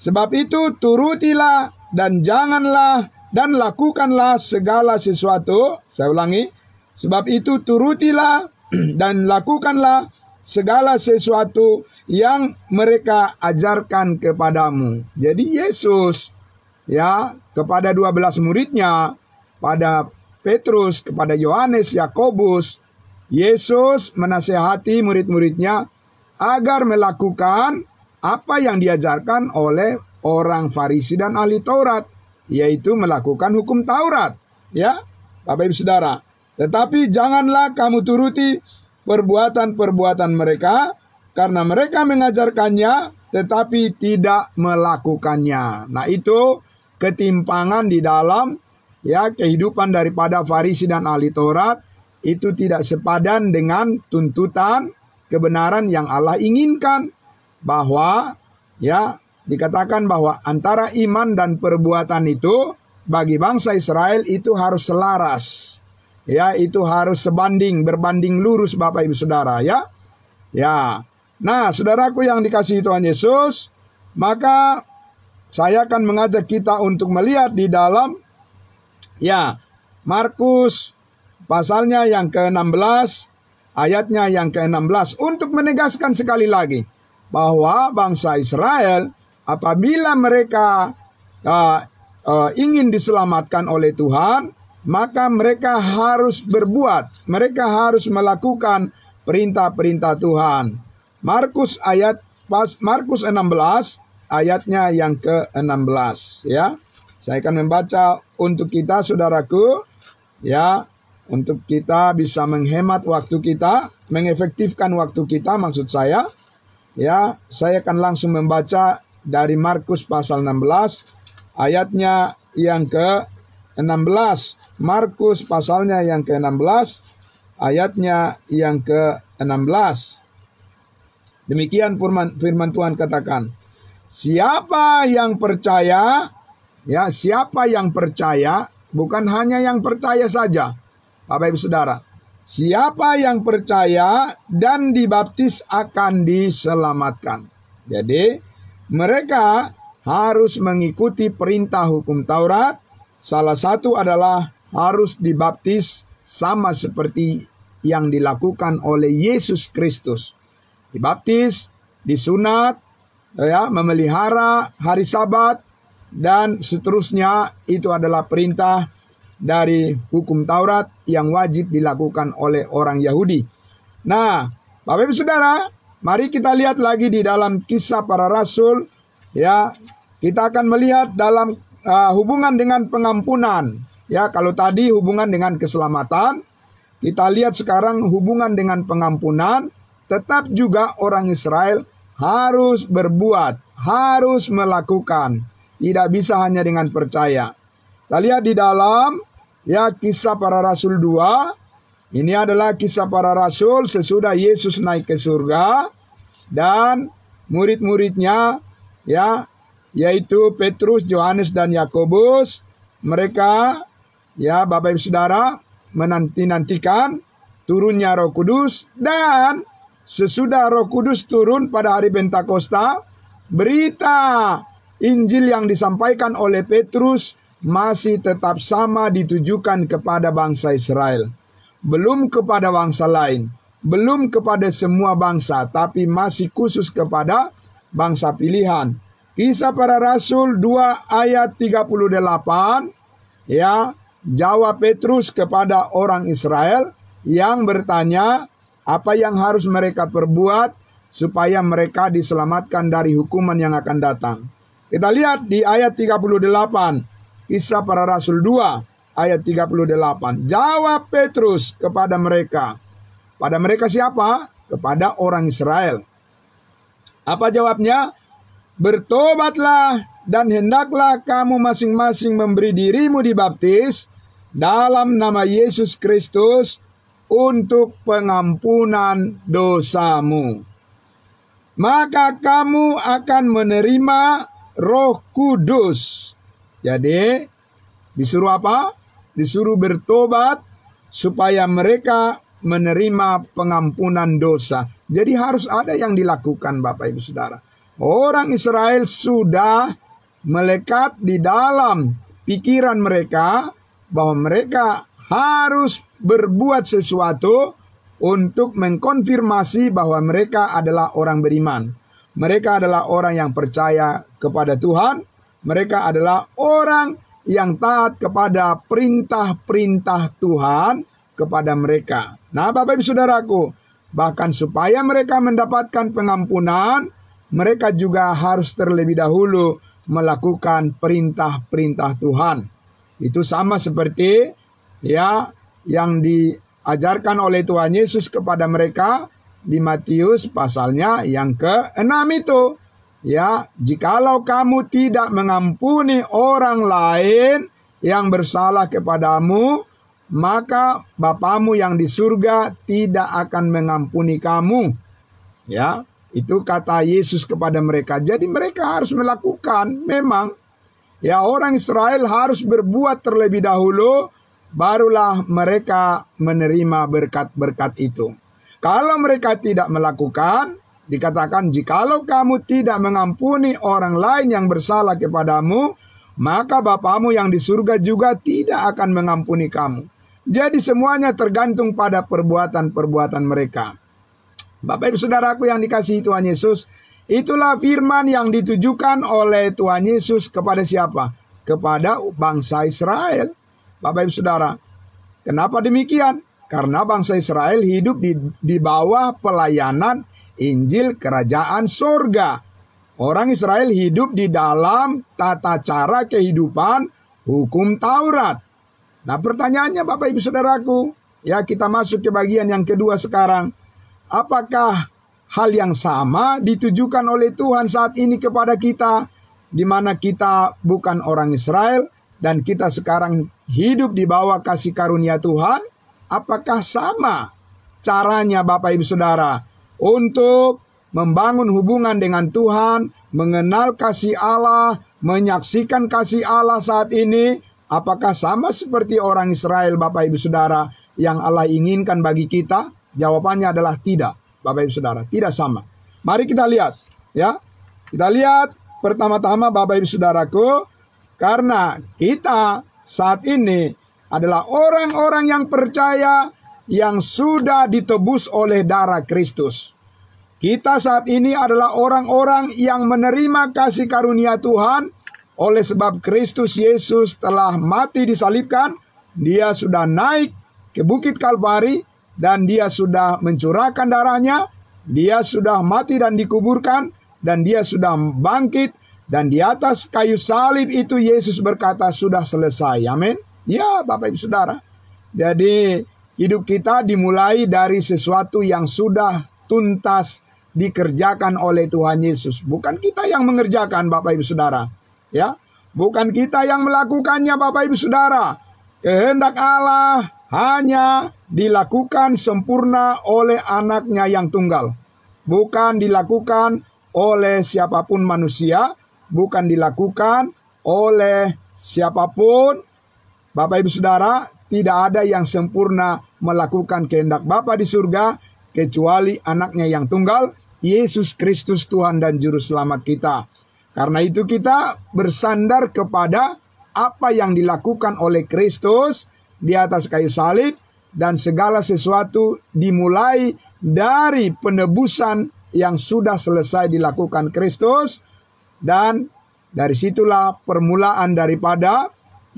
Sebab itu turutilah dan janganlah dan lakukanlah segala sesuatu. Saya ulangi. Sebab itu turutilah dan lakukanlah segala sesuatu yang mereka ajarkan kepadamu. Jadi Yesus ya kepada 12 muridnya, pada Petrus, kepada Yohanes, Yakobus, Yesus menasihati murid-muridnya agar melakukan apa yang diajarkan oleh orang Farisi dan ahli Taurat, yaitu melakukan hukum Taurat. Ya, Bapak Ibu Saudara. Tetapi janganlah kamu turuti perbuatan-perbuatan mereka, karena mereka mengajarkannya tetapi tidak melakukannya. Nah, itu ketimpangan di dalam ya kehidupan daripada Farisi dan ahli Taurat, itu tidak sepadan dengan tuntutan kebenaran yang Allah inginkan. Bahwa ya dikatakan bahwa antara iman dan perbuatan itu bagi bangsa Israel itu harus selaras. Ya, itu harus berbanding lurus Bapak Ibu Saudara ya. Ya. Nah, saudaraku yang dikasihi Tuhan Yesus, maka saya akan mengajak kita untuk melihat di dalam ya Markus pasalnya yang ke-16, ayatnya yang ke-16 untuk menegaskan sekali lagi bahwa bangsa Israel apabila mereka ingin diselamatkan oleh Tuhan, maka mereka harus berbuat, mereka harus melakukan perintah-perintah Tuhan. Markus 16 ayatnya yang ke-16 ya. Saya akan membaca untuk kita saudaraku ya, untuk kita bisa menghemat waktu kita, mengefektifkan waktu kita maksud saya. Ya, saya akan langsung membaca dari Markus pasal 16 ayatnya yang ke-16. Markus pasalnya yang ke-16 ayatnya yang ke-16. Demikian firman Tuhan katakan, siapa yang percaya, ya siapa yang percaya, bukan hanya yang percaya saja, Bapak Ibu Saudara. Siapa yang percaya dan dibaptis akan diselamatkan. Jadi mereka harus mengikuti perintah hukum Taurat. Salah satu adalah harus dibaptis sama seperti yang dilakukan oleh Yesus Kristus. Dibaptis, disunat, ya, memelihara hari Sabat, dan seterusnya. Itu adalah perintah dari hukum Taurat yang wajib dilakukan oleh orang Yahudi. Nah, Bapak Ibu Saudara, mari kita lihat lagi di dalam Kisah Para Rasul. Ya, kita akan melihat dalam hubungan dengan pengampunan. Ya, kalau tadi hubungan dengan keselamatan, kita lihat sekarang hubungan dengan pengampunan. Tetap juga orang Israel harus berbuat, harus melakukan. Tidak bisa hanya dengan percaya. Kita lihat di dalam ya Kisah Para Rasul 2. Ini adalah Kisah Para Rasul sesudah Yesus naik ke surga. Dan murid-muridnya ya, yaitu Petrus, Yohanes, dan Yakobus. Mereka ya Bapak Ibu Saudara menanti-nantikan turunnya Roh Kudus. Dan sesudah Roh Kudus turun pada hari Pentakosta, berita Injil yang disampaikan oleh Petrus masih tetap sama ditujukan kepada bangsa Israel. Belum kepada bangsa lain, belum kepada semua bangsa, tapi masih khusus kepada bangsa pilihan. Kisah Para Rasul 2 ayat 38, ya, jawab Petrus kepada orang Israel yang bertanya apa yang harus mereka perbuat supaya mereka diselamatkan dari hukuman yang akan datang. Kita lihat di ayat 38, Kisah Para Rasul 2 ayat 38. Jawab Petrus kepada mereka. Pada mereka siapa? Kepada orang Israel. Apa jawabnya? Bertobatlah dan hendaklah kamu masing-masing memberi dirimu dibaptis dalam nama Yesus Kristus untuk pengampunan dosamu. Maka kamu akan menerima Roh Kudus. Jadi disuruh apa? Disuruh bertobat supaya mereka menerima pengampunan dosa. Jadi harus ada yang dilakukan, Bapak Ibu Saudara. Orang Israel sudah melekat di dalam pikiran mereka bahwa mereka harus berbuat sesuatu untuk mengkonfirmasi bahwa mereka adalah orang beriman. Mereka adalah orang yang percaya kepada Tuhan. Mereka adalah orang yang taat kepada perintah-perintah Tuhan kepada mereka. Nah, Bapak Ibu Saudaraku, bahkan supaya mereka mendapatkan pengampunan, mereka juga harus terlebih dahulu melakukan perintah-perintah Tuhan. Itu sama seperti ya yang diajarkan oleh Tuhan Yesus kepada mereka di Matius pasalnya yang ke-6 itu. Ya, jikalau kamu tidak mengampuni orang lain yang bersalah kepadamu, maka Bapamu yang di surga tidak akan mengampuni kamu. Ya, itu kata Yesus kepada mereka. Jadi mereka harus melakukan, memang ya, orang Israel harus berbuat terlebih dahulu, barulah mereka menerima berkat-berkat itu. Kalau mereka tidak melakukan, dikatakan jikalau kamu tidak mengampuni orang lain yang bersalah kepadamu, maka Bapamu yang di surga juga tidak akan mengampuni kamu. Jadi semuanya tergantung pada perbuatan-perbuatan mereka. Bapak Ibu Saudaraku yang dikasihi Tuhan Yesus, itulah firman yang ditujukan oleh Tuhan Yesus kepada siapa? Kepada bangsa Israel. Bapak Ibu Saudara, kenapa demikian? Karena bangsa Israel hidup di bawah pelayanan Injil Kerajaan Sorga. Orang Israel hidup di dalam tata cara kehidupan hukum Taurat. Nah, pertanyaannya Bapak Ibu Saudaraku, ya, kita masuk ke bagian yang kedua sekarang. Apakah hal yang sama ditujukan oleh Tuhan saat ini kepada kita, di mana kita bukan orang Israel dan kita sekarang hidup di bawah kasih karunia Tuhan? Apakah sama caranya Bapak Ibu Saudara untuk membangun hubungan dengan Tuhan, mengenal kasih Allah, menyaksikan kasih Allah saat ini? Apakah sama seperti orang Israel, Bapak Ibu Saudara, yang Allah inginkan bagi kita? Jawabannya adalah tidak, Bapak Ibu Saudara, tidak sama. Mari kita lihat, ya. Kita lihat pertama-tama Bapak Ibu Saudaraku, karena kita saat ini adalah orang-orang yang percaya yang sudah ditebus oleh darah Kristus. Kita saat ini adalah orang-orang yang menerima kasih karunia Tuhan. Oleh sebab Kristus Yesus telah mati disalibkan, dia sudah naik ke Bukit Kalvari, dan dia sudah mencurahkan darahnya, dia sudah mati dan dikuburkan, dan dia sudah bangkit, dan di atas kayu salib itu Yesus berkata sudah selesai. Amin. Ya, Bapak Ibu Saudara. Jadi hidup kita dimulai dari sesuatu yang sudah tuntas dikerjakan oleh Tuhan Yesus. Bukan kita yang mengerjakan, Bapak Ibu Saudara. Ya, bukan kita yang melakukannya, Bapak Ibu Saudara. Kehendak Allah hanya dilakukan sempurna oleh anaknya yang tunggal. Bukan dilakukan oleh siapapun manusia, bukan dilakukan oleh siapapun. Bapak Ibu Saudara, tidak ada yang sempurna melakukan kehendak Bapa di surga kecuali anaknya yang tunggal, Yesus Kristus Tuhan dan Juru Selamat kita. Karena itu kita bersandar kepada apa yang dilakukan oleh Kristus di atas kayu salib, dan segala sesuatu dimulai dari penebusan yang sudah selesai dilakukan Kristus, dan dari situlah permulaan daripada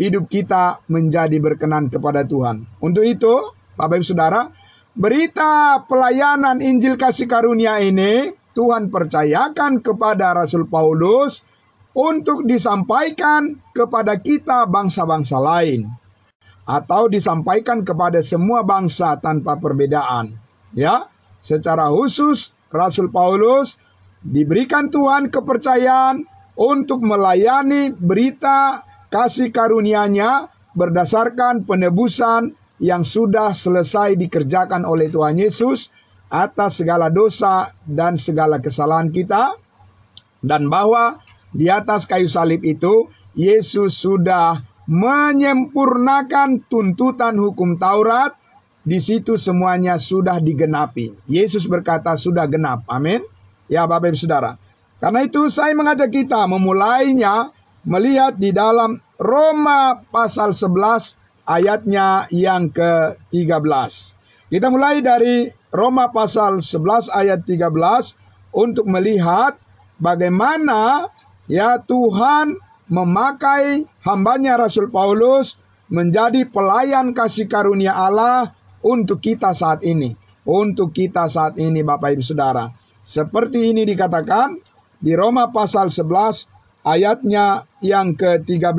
hidup kita menjadi berkenan kepada Tuhan. Untuk itu, Bapak Ibu Saudara, berita pelayanan Injil kasih karunia ini Tuhan percayakan kepada Rasul Paulus untuk disampaikan kepada kita bangsa-bangsa lain, atau disampaikan kepada semua bangsa tanpa perbedaan. Ya, secara khusus Rasul Paulus diberikan Tuhan kepercayaan untuk melayani berita kasih karunia-Nya berdasarkan penebusan yang sudah selesai dikerjakan oleh Tuhan Yesus atas segala dosa dan segala kesalahan kita, dan bahwa di atas kayu salib itu Yesus sudah menyempurnakan tuntutan hukum Taurat. Di situ semuanya sudah digenapi. Yesus berkata sudah genap. Amin. Ya Bapak Ibu Saudara. Karena itu saya mengajak kita memulainya melihat di dalam Roma pasal 11 ayatnya yang ke-13. Kita mulai dari Roma pasal 11 ayat 13 untuk melihat bagaimana ya Tuhan memakai hambanya Rasul Paulus menjadi pelayan kasih karunia Allah untuk kita saat ini. Untuk kita saat ini Bapak Ibu Saudara. Seperti ini dikatakan di Roma pasal 11 ayatnya yang ke-13.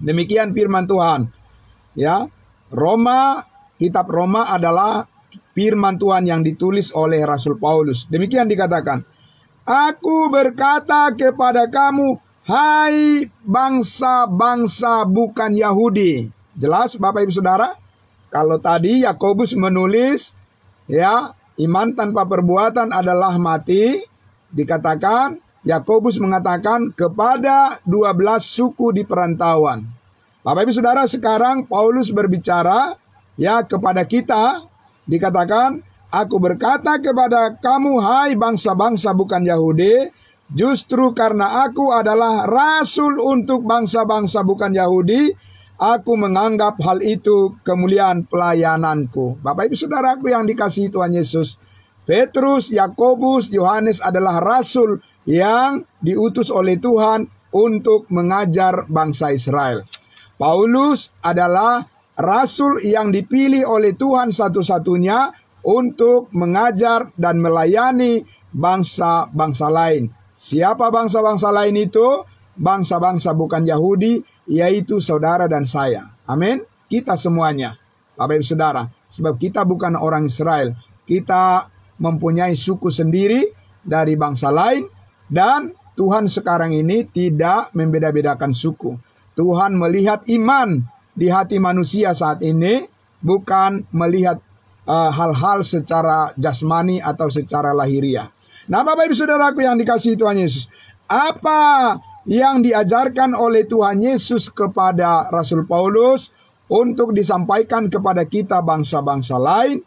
Demikian firman Tuhan. Ya, kitab Roma adalah firman Tuhan yang ditulis oleh Rasul Paulus. Demikian dikatakan, "Aku berkata kepada kamu, hai bangsa-bangsa bukan Yahudi." Jelas Bapak Ibu Saudara? Kalau tadi Yakobus menulis, ya, iman tanpa perbuatan adalah mati. Dikatakan, Yakobus mengatakan kepada 12 suku di perantauan. Bapak Ibu Saudara, sekarang Paulus berbicara ya kepada kita. Dikatakan, "Aku berkata kepada kamu, hai bangsa-bangsa bukan Yahudi, justru karena aku adalah rasul untuk bangsa-bangsa bukan Yahudi, aku menganggap hal itu kemuliaan pelayananku." Bapak Ibu Saudaraku yang dikasihi Tuhan Yesus, Petrus, Yakobus, Yohanes adalah rasul yang diutus oleh Tuhan untuk mengajar bangsa Israel. Paulus adalah rasul yang dipilih oleh Tuhan satu-satunya untuk mengajar dan melayani bangsa-bangsa lain. Siapa bangsa-bangsa lain itu? Bangsa-bangsa bukan Yahudi, yaitu saudara dan saya. Amin. Kita semuanya, Bapak Ibu Saudara. Sebab kita bukan orang Israel. Kita mempunyai suku sendiri dari bangsa lain. Dan Tuhan sekarang ini tidak membeda-bedakan suku. Tuhan melihat iman di hati manusia saat ini, bukan melihat hal-hal secara jasmani atau secara lahiriah. Nah Bapak Ibu Saudaraku yang dikasihi Tuhan Yesus, apa yang diajarkan oleh Tuhan Yesus kepada Rasul Paulus untuk disampaikan kepada kita bangsa-bangsa lain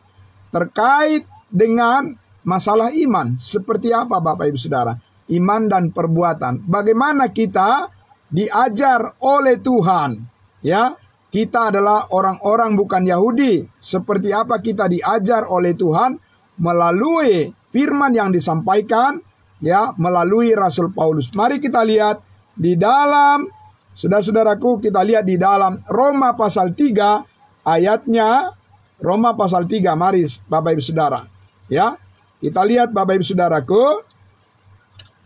terkait dengan masalah iman? Seperti apa Bapak Ibu Saudara? Iman dan perbuatan. Bagaimana kita diajar oleh Tuhan? Ya, kita adalah orang-orang bukan Yahudi. Seperti apa kita diajar oleh Tuhan melalui firman yang disampaikan ya melalui Rasul Paulus. Mari kita lihat di dalam, saudara-saudaraku, kita lihat di dalam Roma pasal 3 ayatnya. Roma pasal 3, mari Bapak Ibu Saudara. Ya, kita lihat Bapak Ibu Saudaraku.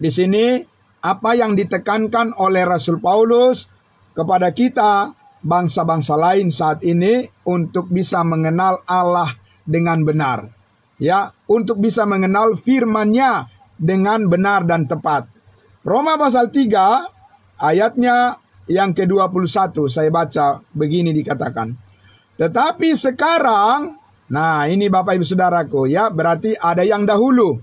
Di sini apa yang ditekankan oleh Rasul Paulus kepada kita bangsa-bangsa lain saat ini untuk bisa mengenal Allah dengan benar. Ya, untuk bisa mengenal firman-Nya dengan benar dan tepat. Roma pasal 3 ayatnya yang ke-21 saya baca begini dikatakan. Tetapi sekarang, nah ini Bapak Ibu Saudaraku ya, berarti ada yang dahulu.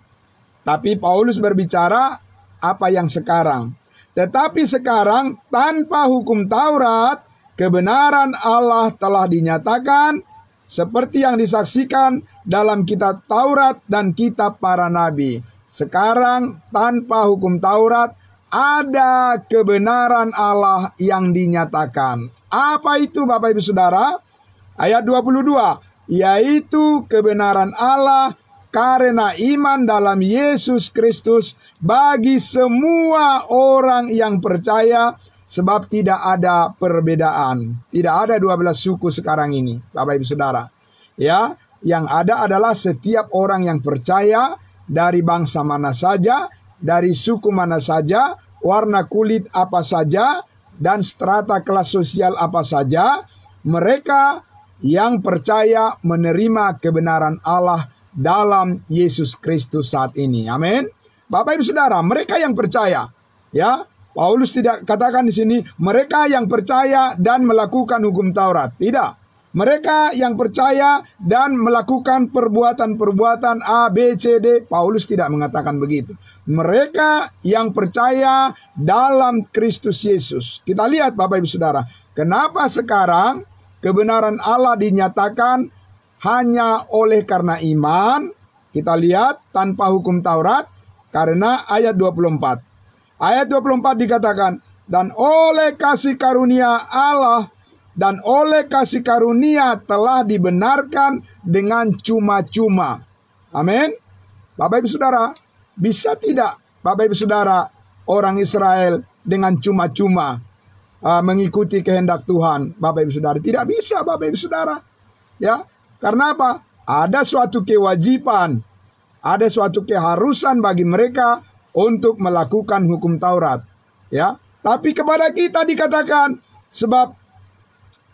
Tapi Paulus berbicara apa yang sekarang. Tetapi sekarang tanpa hukum Taurat, kebenaran Allah telah dinyatakan, seperti yang disaksikan dalam kitab Taurat dan kitab para nabi. Sekarang tanpa hukum Taurat ada kebenaran Allah yang dinyatakan. Apa itu Bapak Ibu Saudara? Ayat 22, yaitu kebenaran Allah karena iman dalam Yesus Kristus bagi semua orang yang percaya, sebab tidak ada perbedaan. Tidak ada 12 suku sekarang ini, Bapak Ibu Saudara. Ya, yang ada adalah setiap orang yang percaya dari bangsa mana saja, dari suku mana saja, warna kulit apa saja, dan strata kelas sosial apa saja. Mereka yang percaya menerima kebenaran Allah dalam Yesus Kristus saat ini. Amin. Bapak Ibu Saudara, mereka yang percaya, ya. Paulus tidak katakan di sini mereka yang percaya dan melakukan hukum Taurat. Tidak. Mereka yang percaya dan melakukan perbuatan-perbuatan A, B, C, D. Paulus tidak mengatakan begitu. Mereka yang percaya dalam Kristus Yesus. Kita lihat Bapak Ibu Saudara, kenapa sekarang kebenaran Allah dinyatakan hanya oleh karena iman. Kita lihat tanpa hukum Taurat, karena ayat 24. Ayat 24 dikatakan, dan oleh kasih karunia Allah, dan oleh kasih karunia telah dibenarkan dengan cuma-cuma. Amin. Bapak Ibu Saudara, bisa tidak Bapak Ibu Saudara orang Israel dengan cuma-cuma mengikuti kehendak Tuhan? Bapak Ibu Saudara, tidak bisa Bapak Ibu Saudara. Ya, karena apa? Ada suatu kewajiban, ada suatu keharusan bagi mereka untuk melakukan hukum Taurat. Ya, tapi kepada kita dikatakan, sebab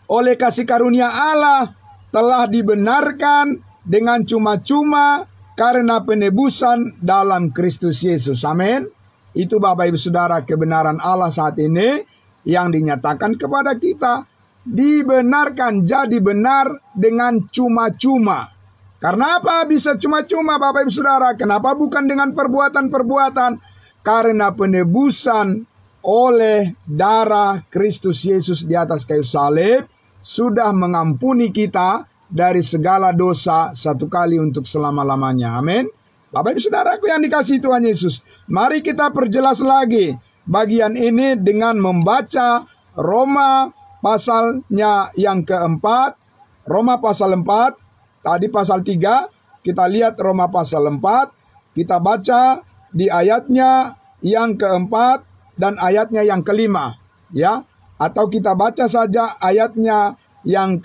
oleh kasih karunia Allah telah dibenarkan dengan cuma-cuma karena penebusan dalam Kristus Yesus. Amin. Itu Bapak Ibu Saudara kebenaran Allah saat ini yang dinyatakan kepada kita. Dibenarkan, jadi benar dengan cuma-cuma. Karena apa bisa cuma-cuma Bapak Ibu Saudara? Kenapa bukan dengan perbuatan-perbuatan? Karena penebusan oleh darah Kristus Yesus di atas kayu salib sudah mengampuni kita dari segala dosa satu kali untuk selama-lamanya. Amin. Bapak Ibu Saudaraku yang dikasihi Tuhan Yesus, mari kita perjelas lagi bagian ini dengan membaca Roma pasalnya yang keempat. Roma pasal 4. Tadi pasal 3, kita lihat Roma pasal 4, kita baca di ayatnya yang keempat dan ayatnya yang kelima, ya. Atau kita baca saja ayatnya yang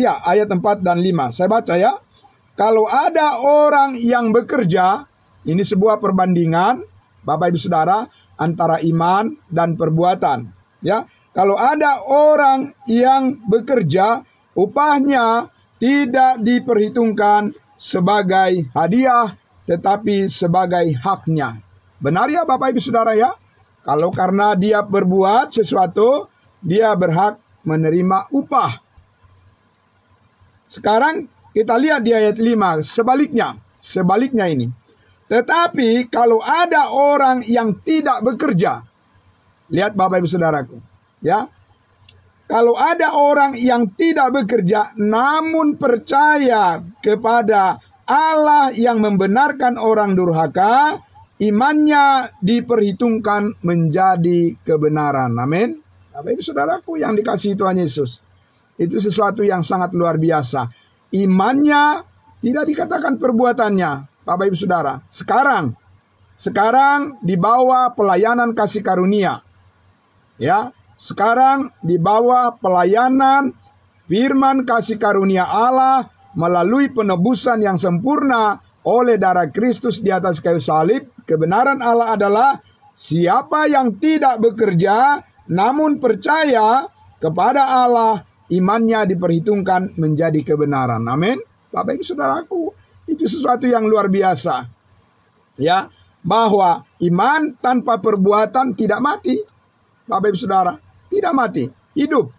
ayat 4 dan 5. Saya baca ya. Kalau ada orang yang bekerja, ini sebuah perbandingan, Bapak Ibu Saudara, antara iman dan perbuatan, ya. Kalau ada orang yang bekerja, upahnya tidak diperhitungkan sebagai hadiah, tetapi sebagai haknya. Benar ya Bapak Ibu Saudara ya? Kalau karena dia berbuat sesuatu, dia berhak menerima upah. Sekarang kita lihat di ayat 5, sebaliknya ini. Tetapi kalau ada orang yang tidak bekerja, lihat Bapak Ibu Saudaraku, ya. Kalau ada orang yang tidak bekerja namun percaya kepada Allah yang membenarkan orang durhaka, imannya diperhitungkan menjadi kebenaran. Amin. Bapak Ibu Saudaraku yang dikasihi Tuhan Yesus, itu sesuatu yang sangat luar biasa. Imannya tidak dikatakan perbuatannya, Bapak Ibu Saudara. Sekarang di bawah pelayanan kasih karunia, ya. Sekarang di bawah pelayanan firman kasih karunia Allah melalui penebusan yang sempurna oleh darah Kristus di atas kayu salib. Kebenaran Allah adalah siapa yang tidak bekerja namun percaya kepada Allah, imannya diperhitungkan menjadi kebenaran. Amin. Bapak Ibu Saudaraku, itu sesuatu yang luar biasa. Ya, bahwa iman tanpa perbuatan tidak mati. Bapak Ibu Saudara, tidak mati, hidup.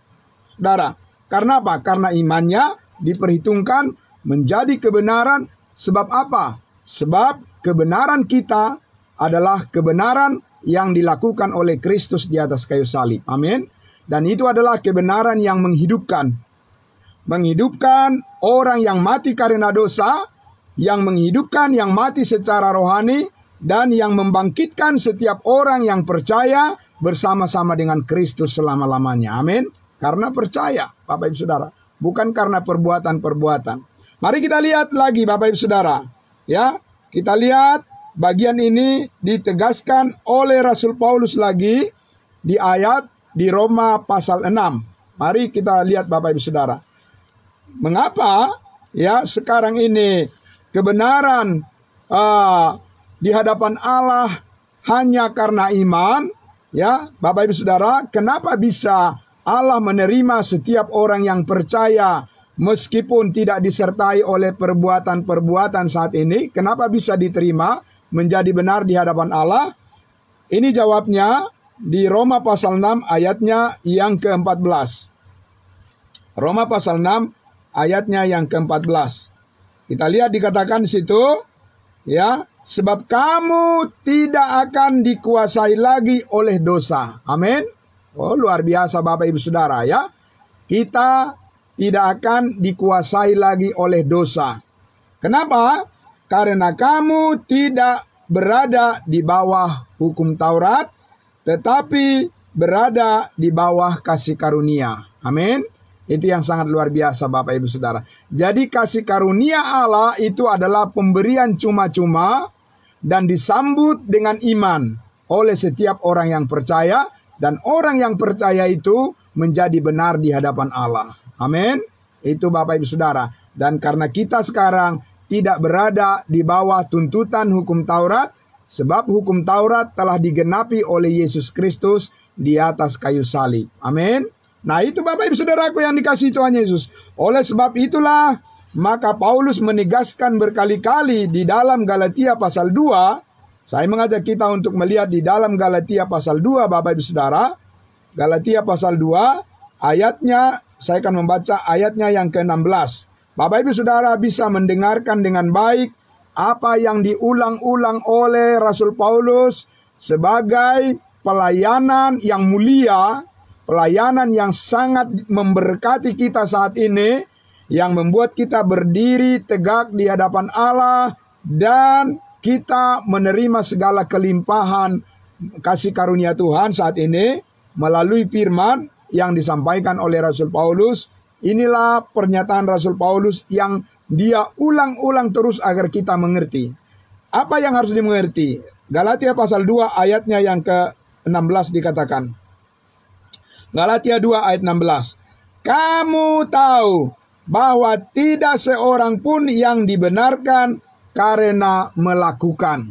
Saudara, karena apa? Karena imannya diperhitungkan menjadi kebenaran. Sebab apa? Sebab kebenaran kita adalah kebenaran yang dilakukan oleh Kristus di atas kayu salib. Amin. Dan itu adalah kebenaran yang menghidupkan. menghidupkan orang yang mati karena dosa, yang menghidupkan yang mati secara rohani, dan yang membangkitkan setiap orang yang percaya bersama-sama dengan Kristus selama-lamanya. Amin. Karena percaya, Bapak Ibu Saudara, bukan karena perbuatan-perbuatan. Mari kita lihat lagi, Bapak Ibu Saudara. Ya, kita lihat bagian ini ditegaskan oleh Rasul Paulus lagi di ayat di Roma pasal 6. Mari kita lihat, Bapak Ibu Saudara. Mengapa ya sekarang ini kebenaran di hadapan Allah hanya karena iman? Ya, Bapak Ibu Saudara, kenapa bisa Allah menerima setiap orang yang percaya meskipun tidak disertai oleh perbuatan-perbuatan saat ini? Kenapa bisa diterima menjadi benar di hadapan Allah? Ini jawabnya di Roma pasal 6 ayatnya yang ke-14. Roma pasal 6 ayatnya yang ke-14. Kita lihat dikatakan di situ, ya, sebab kamu tidak akan dikuasai lagi oleh dosa. Amin. Oh, luar biasa Bapak Ibu Saudara ya. Kita tidak akan dikuasai lagi oleh dosa. Kenapa? Karena kamu tidak berada di bawah hukum Taurat, tetapi berada di bawah kasih karunia. Amin. Itu yang sangat luar biasa Bapak Ibu Saudara. Jadi kasih karunia Allah itu adalah pemberian cuma-cuma dan disambut dengan iman oleh setiap orang yang percaya. Dan orang yang percaya itu menjadi benar di hadapan Allah. Amin. Itu Bapak Ibu Saudara. Dan karena kita sekarang tidak berada di bawah tuntutan hukum Taurat, sebab hukum Taurat telah digenapi oleh Yesus Kristus di atas kayu salib. Amin. Nah itu Bapak Ibu Saudaraku yang dikasihi Tuhan Yesus. Oleh sebab itulah maka Paulus menegaskan berkali-kali di dalam Galatia pasal 2. Saya mengajak kita untuk melihat di dalam Galatia pasal 2 Bapak Ibu Saudara. Galatia pasal 2 ayatnya, saya akan membaca ayatnya yang ke-16. Bapak Ibu Saudara bisa mendengarkan dengan baik apa yang diulang-ulang oleh Rasul Paulus sebagai pelayanan yang mulia, pelayanan yang sangat memberkati kita saat ini, yang membuat kita berdiri tegak di hadapan Allah dan kita menerima segala kelimpahan kasih karunia Tuhan saat ini melalui firman yang disampaikan oleh Rasul Paulus. Inilah pernyataan Rasul Paulus yang dia ulang-ulang terus agar kita mengerti. Apa yang harus dimengerti? Galatia pasal 2 ayatnya yang ke-16 dikatakan. Galatia 2 ayat 16. Kamu tahu bahwa tidak seorang pun yang dibenarkan karena melakukan.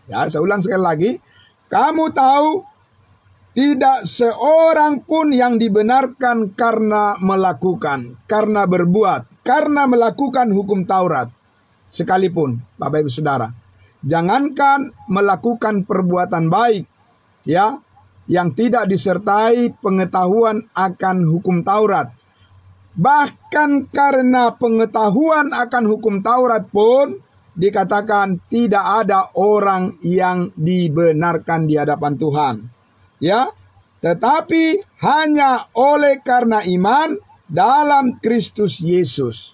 Ya, saya ulang sekali lagi. Kamu tahu tidak seorang pun yang dibenarkan karena melakukan, karena berbuat, karena melakukan hukum Taurat. Sekalipun, Bapak Ibu Saudara, jangankan melakukan perbuatan baik, ya, yang tidak disertai pengetahuan akan hukum Taurat. Bahkan karena pengetahuan akan hukum Taurat pun dikatakan tidak ada orang yang dibenarkan di hadapan Tuhan. Ya, tetapi hanya oleh karena iman dalam Kristus Yesus.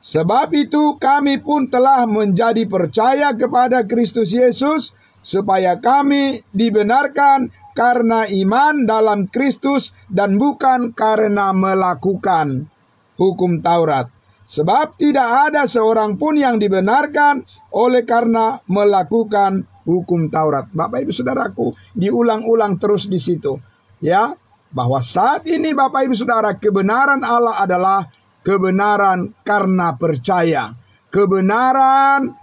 Sebab itu kami pun telah menjadi percaya kepada Kristus Yesus supaya kami dibenarkan karena iman dalam Kristus dan bukan karena melakukan hukum Taurat. Sebab tidak ada seorang pun yang dibenarkan oleh karena melakukan hukum Taurat. Bapak Ibu Saudaraku, diulang-ulang terus di situ, ya, bahwa saat ini Bapak Ibu Saudara, kebenaran Allah adalah kebenaran karena percaya, kebenaran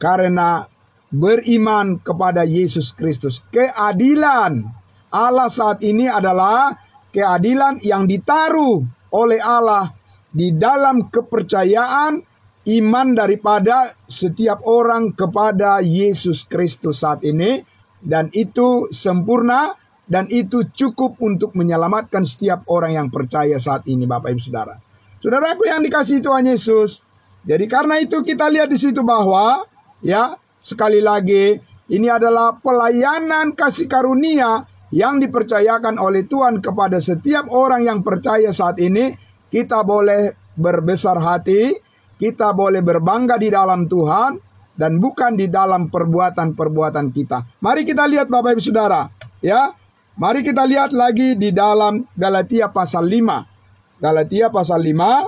karena beriman kepada Yesus Kristus. Keadilan Allah saat ini adalah keadilan yang ditaruh oleh Allah di dalam kepercayaan iman daripada setiap orang kepada Yesus Kristus saat ini. Dan itu sempurna dan itu cukup untuk menyelamatkan setiap orang yang percaya saat ini Bapak Ibu Saudara. Saudaraku yang dikasihi Tuhan Yesus. Jadi karena itu kita lihat di situ bahwa, ya, sekali lagi ini adalah pelayanan kasih karunia yang dipercayakan oleh Tuhan kepada setiap orang yang percaya saat ini. Kita boleh berbesar hati, kita boleh berbangga di dalam Tuhan dan bukan di dalam perbuatan-perbuatan kita. Mari kita lihat Bapak Ibu Saudara, ya. Mari kita lihat lagi di dalam Galatia pasal 5. Galatia pasal 5,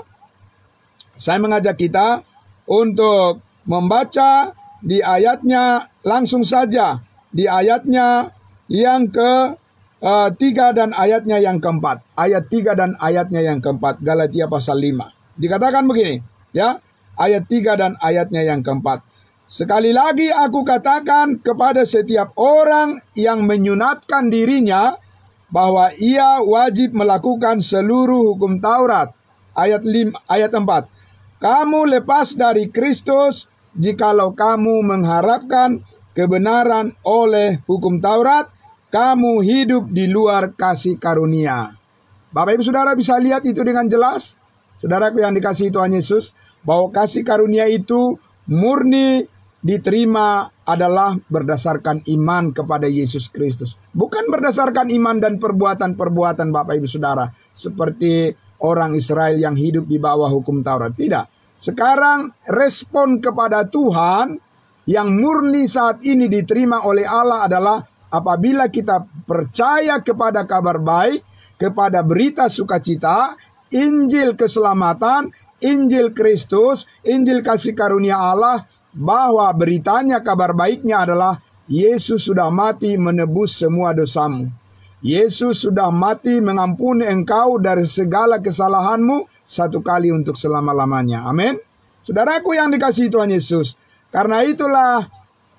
saya mengajak kita untuk membaca di ayatnya langsung saja, di ayatnya yang ke-3 dan ayatnya yang ke-4. Ayat 3 dan ayatnya yang ke-4, Galatia pasal 5. Dikatakan begini, ya, ayat 3 dan ayatnya yang ke-4. Sekali lagi aku katakan kepada setiap orang yang menyunatkan dirinya bahwa ia wajib melakukan seluruh hukum Taurat. Ayat 4. Kamu lepas dari Kristus jikalau kamu mengharapkan kebenaran oleh hukum Taurat, kamu hidup di luar kasih karunia. Bapak Ibu Saudara bisa lihat itu dengan jelas, saudaraku yang dikasihi Tuhan Yesus, bahwa kasih karunia itu murni diterima adalah berdasarkan iman kepada Yesus Kristus. Bukan berdasarkan iman dan perbuatan-perbuatan Bapak Ibu Saudara, seperti orang Israel yang hidup di bawah hukum Taurat. Tidak. Sekarang respon kepada Tuhan yang murni saat ini diterima oleh Allah adalah apabila kita percaya kepada kabar baik, kepada berita sukacita, Injil keselamatan, Injil Kristus, Injil kasih karunia Allah, bahwa beritanya, kabar baiknya adalah Yesus sudah mati menebus semua dosamu. Yesus sudah mati mengampuni engkau dari segala kesalahanmu satu kali untuk selama-lamanya. Amin. Saudaraku yang dikasihi Tuhan Yesus, karena itulah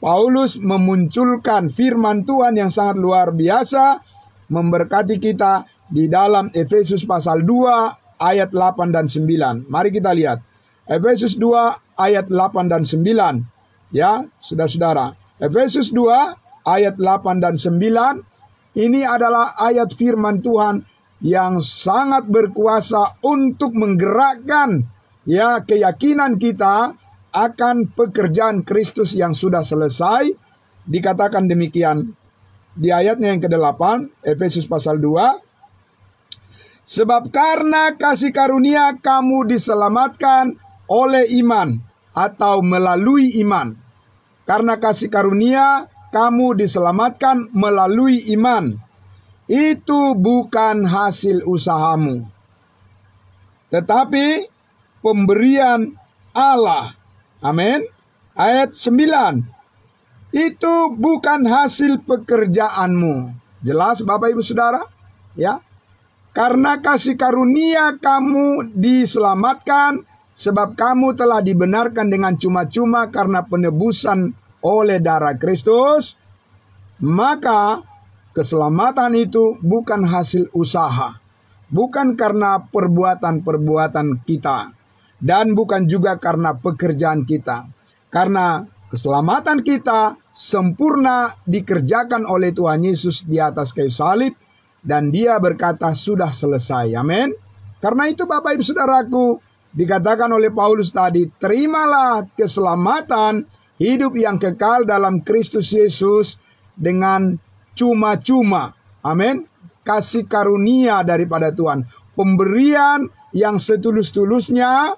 Paulus memunculkan firman Tuhan yang sangat luar biasa, memberkati kita di dalam Efesus pasal 2 ayat 8 dan 9. Mari kita lihat. Efesus 2 ayat 8 dan 9. Ya, saudara-saudara. Efesus 2 ayat 8 dan 9. Ini adalah ayat firman Tuhan yang sangat berkuasa untuk menggerakkan ya keyakinan kita akan pekerjaan Kristus yang sudah selesai. Dikatakan demikian di ayatnya yang ke-8, Efesus pasal 2. Sebab karena kasih karunia kamu diselamatkan oleh iman atau melalui iman. Karena kasih karunia kamu diselamatkan melalui iman. Itu bukan hasil usahamu, tetapi pemberian Allah. Amin. Ayat 9. Itu bukan hasil pekerjaanmu. Jelas Bapak Ibu Saudara? Ya. Karena kasih karunia kamu diselamatkan, sebab kamu telah dibenarkan dengan cuma-cuma karena penebusan oleh darah Kristus, maka keselamatan itu bukan hasil usaha, bukan karena perbuatan-perbuatan kita, dan bukan juga karena pekerjaan kita. Karena keselamatan kita sempurna dikerjakan oleh Tuhan Yesus di atas kayu salib, dan Dia berkata sudah selesai. Amin. Karena itu Bapak Ibu Saudaraku, dikatakan oleh Paulus tadi, terimalah keselamatan, hidup yang kekal dalam Kristus Yesus dengan cuma-cuma. Amin. Kasih karunia daripada Tuhan. Pemberian yang setulus-tulusnya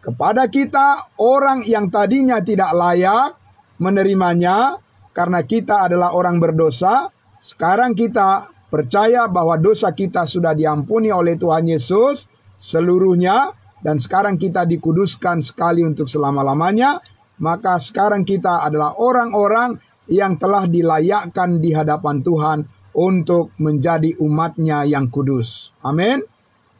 kepada kita, orang yang tadinya tidak layak menerimanya karena kita adalah orang berdosa. Sekarang kita percaya bahwa dosa kita sudah diampuni oleh Tuhan Yesus seluruhnya, dan sekarang kita dikuduskan sekali untuk selama-lamanya. Maka sekarang kita adalah orang-orang yang telah dilayakkan di hadapan Tuhan untuk menjadi umatnya yang kudus. Amin.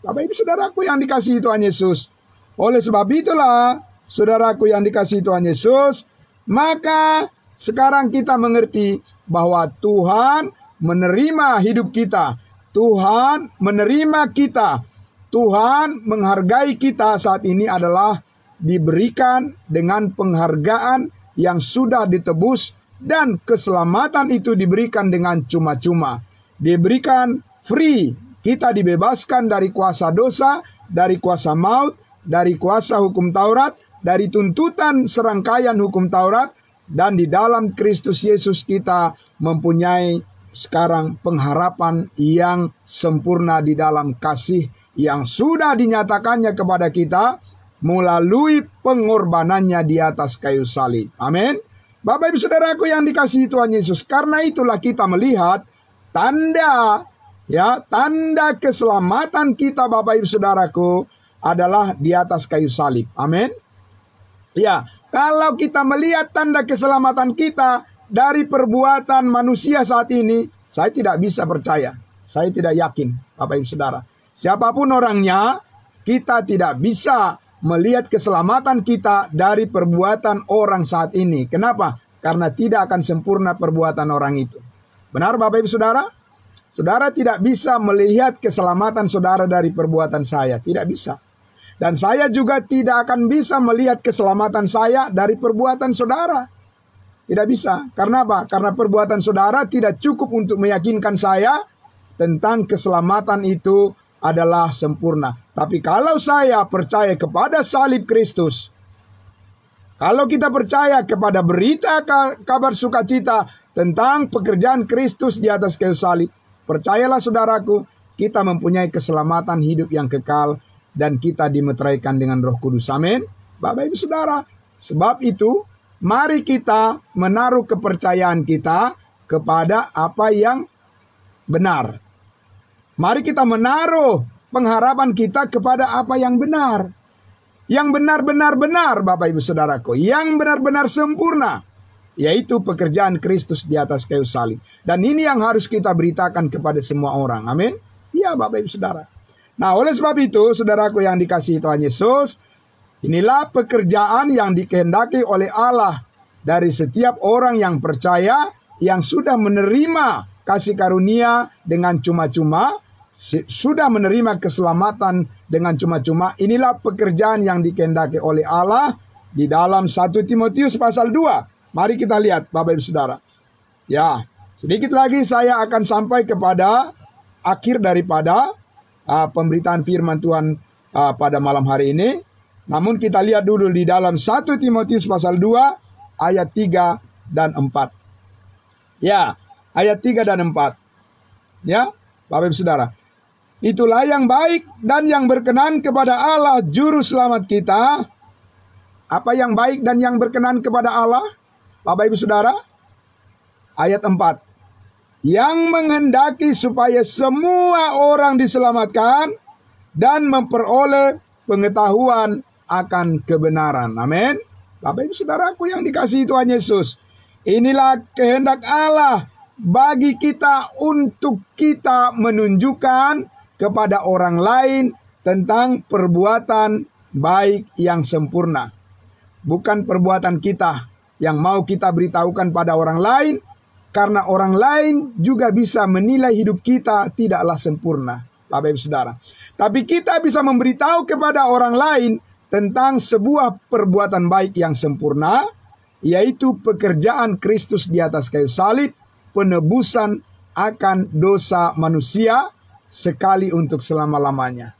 Bapak Ibu Saudaraku yang dikasihi Tuhan Yesus, oleh sebab itulah saudaraku yang dikasihi Tuhan Yesus, maka sekarang kita mengerti bahwa Tuhan menerima hidup kita, Tuhan menerima kita, Tuhan menghargai kita saat ini adalah diberikan dengan penghargaan yang sudah ditebus, dan keselamatan itu diberikan dengan cuma-cuma, diberikan free. Kita dibebaskan dari kuasa dosa, dari kuasa maut, dari kuasa hukum Taurat, dari tuntutan serangkaian hukum Taurat, dan di dalam Kristus Yesus kita mempunyai sekarang pengharapan yang sempurna di dalam kasih yang sudah dinyatakannya kepada kita melalui pengorbanannya di atas kayu salib. Amin. Bapak Ibu Saudaraku yang dikasihi Tuhan Yesus, karena itulah kita melihat tanda keselamatan kita Bapak Ibu Saudaraku adalah di atas kayu salib. Amin. Ya, kalau kita melihat tanda keselamatan kita dari perbuatan manusia saat ini, saya tidak bisa percaya. Saya tidak yakin, Bapak Ibu Saudara. Siapapun orangnya, kita tidak bisa melihat keselamatan kita dari perbuatan orang saat ini. Kenapa? Karena tidak akan sempurna perbuatan orang itu. Benar Bapak Ibu Saudara? Saudara tidak bisa melihat keselamatan saudara dari perbuatan saya. Tidak bisa. Dan saya juga tidak akan bisa melihat keselamatan saya dari perbuatan saudara. Tidak bisa. Karena apa? Karena perbuatan saudara tidak cukup untuk meyakinkan saya tentang keselamatan itu adalah sempurna. Tapi kalau saya percaya kepada salib Kristus, kalau kita percaya kepada berita kabar sukacita tentang pekerjaan Kristus di atas kayu salib, percayalah saudaraku, kita mempunyai keselamatan hidup yang kekal dan kita dimeteraikan dengan Roh Kudus. Amin. Bapak Ibu Saudara, sebab itu mari kita menaruh kepercayaan kita kepada apa yang benar. Mari kita menaruh pengharapan kita kepada apa yang benar. Yang benar-benar benar Bapak Ibu Saudaraku. Yang benar-benar sempurna. Yaitu pekerjaan Kristus di atas kayu salib. Dan ini yang harus kita beritakan kepada semua orang. Amin. Iya Bapak Ibu Saudara. Nah oleh sebab itu saudaraku yang dikasihi Tuhan Yesus, inilah pekerjaan yang dikehendaki oleh Allah dari setiap orang yang percaya, yang sudah menerima kasih karunia dengan cuma-cuma, sudah menerima keselamatan dengan cuma-cuma. Inilah pekerjaan yang dikehendaki oleh Allah di dalam 1 Timotius pasal 2. Mari kita lihat Bapak Ibu Saudara. Ya, sedikit lagi saya akan sampai kepada akhir daripada pemberitaan firman Tuhan pada malam hari ini. Namun kita lihat dulu di dalam 1 Timotius pasal 2 ayat 3 dan 4. Ya, ayat 3 dan 4. Ya, Bapak Ibu Saudara. Itulah yang baik dan yang berkenan kepada Allah juru selamat kita. Apa yang baik dan yang berkenan kepada Allah? Bapak Ibu Saudara. Ayat 4. Yang menghendaki supaya semua orang diselamatkan dan memperoleh pengetahuan akan kebenaran. Amin. Bapak Ibu Saudaraku yang dikasihi Tuhan Yesus. Inilah kehendak Allah bagi kita untuk kita menunjukkan kepada orang lain tentang perbuatan baik yang sempurna. Bukan perbuatan kita yang mau kita beritahukan pada orang lain, karena orang lain juga bisa menilai hidup kita tidaklah sempurna, Bapak Ibu Saudara. Tapi kita bisa memberitahu kepada orang lain tentang sebuah perbuatan baik yang sempurna, yaitu pekerjaan Kristus di atas kayu salib, penebusan akan dosa manusia sekali untuk selama-lamanya.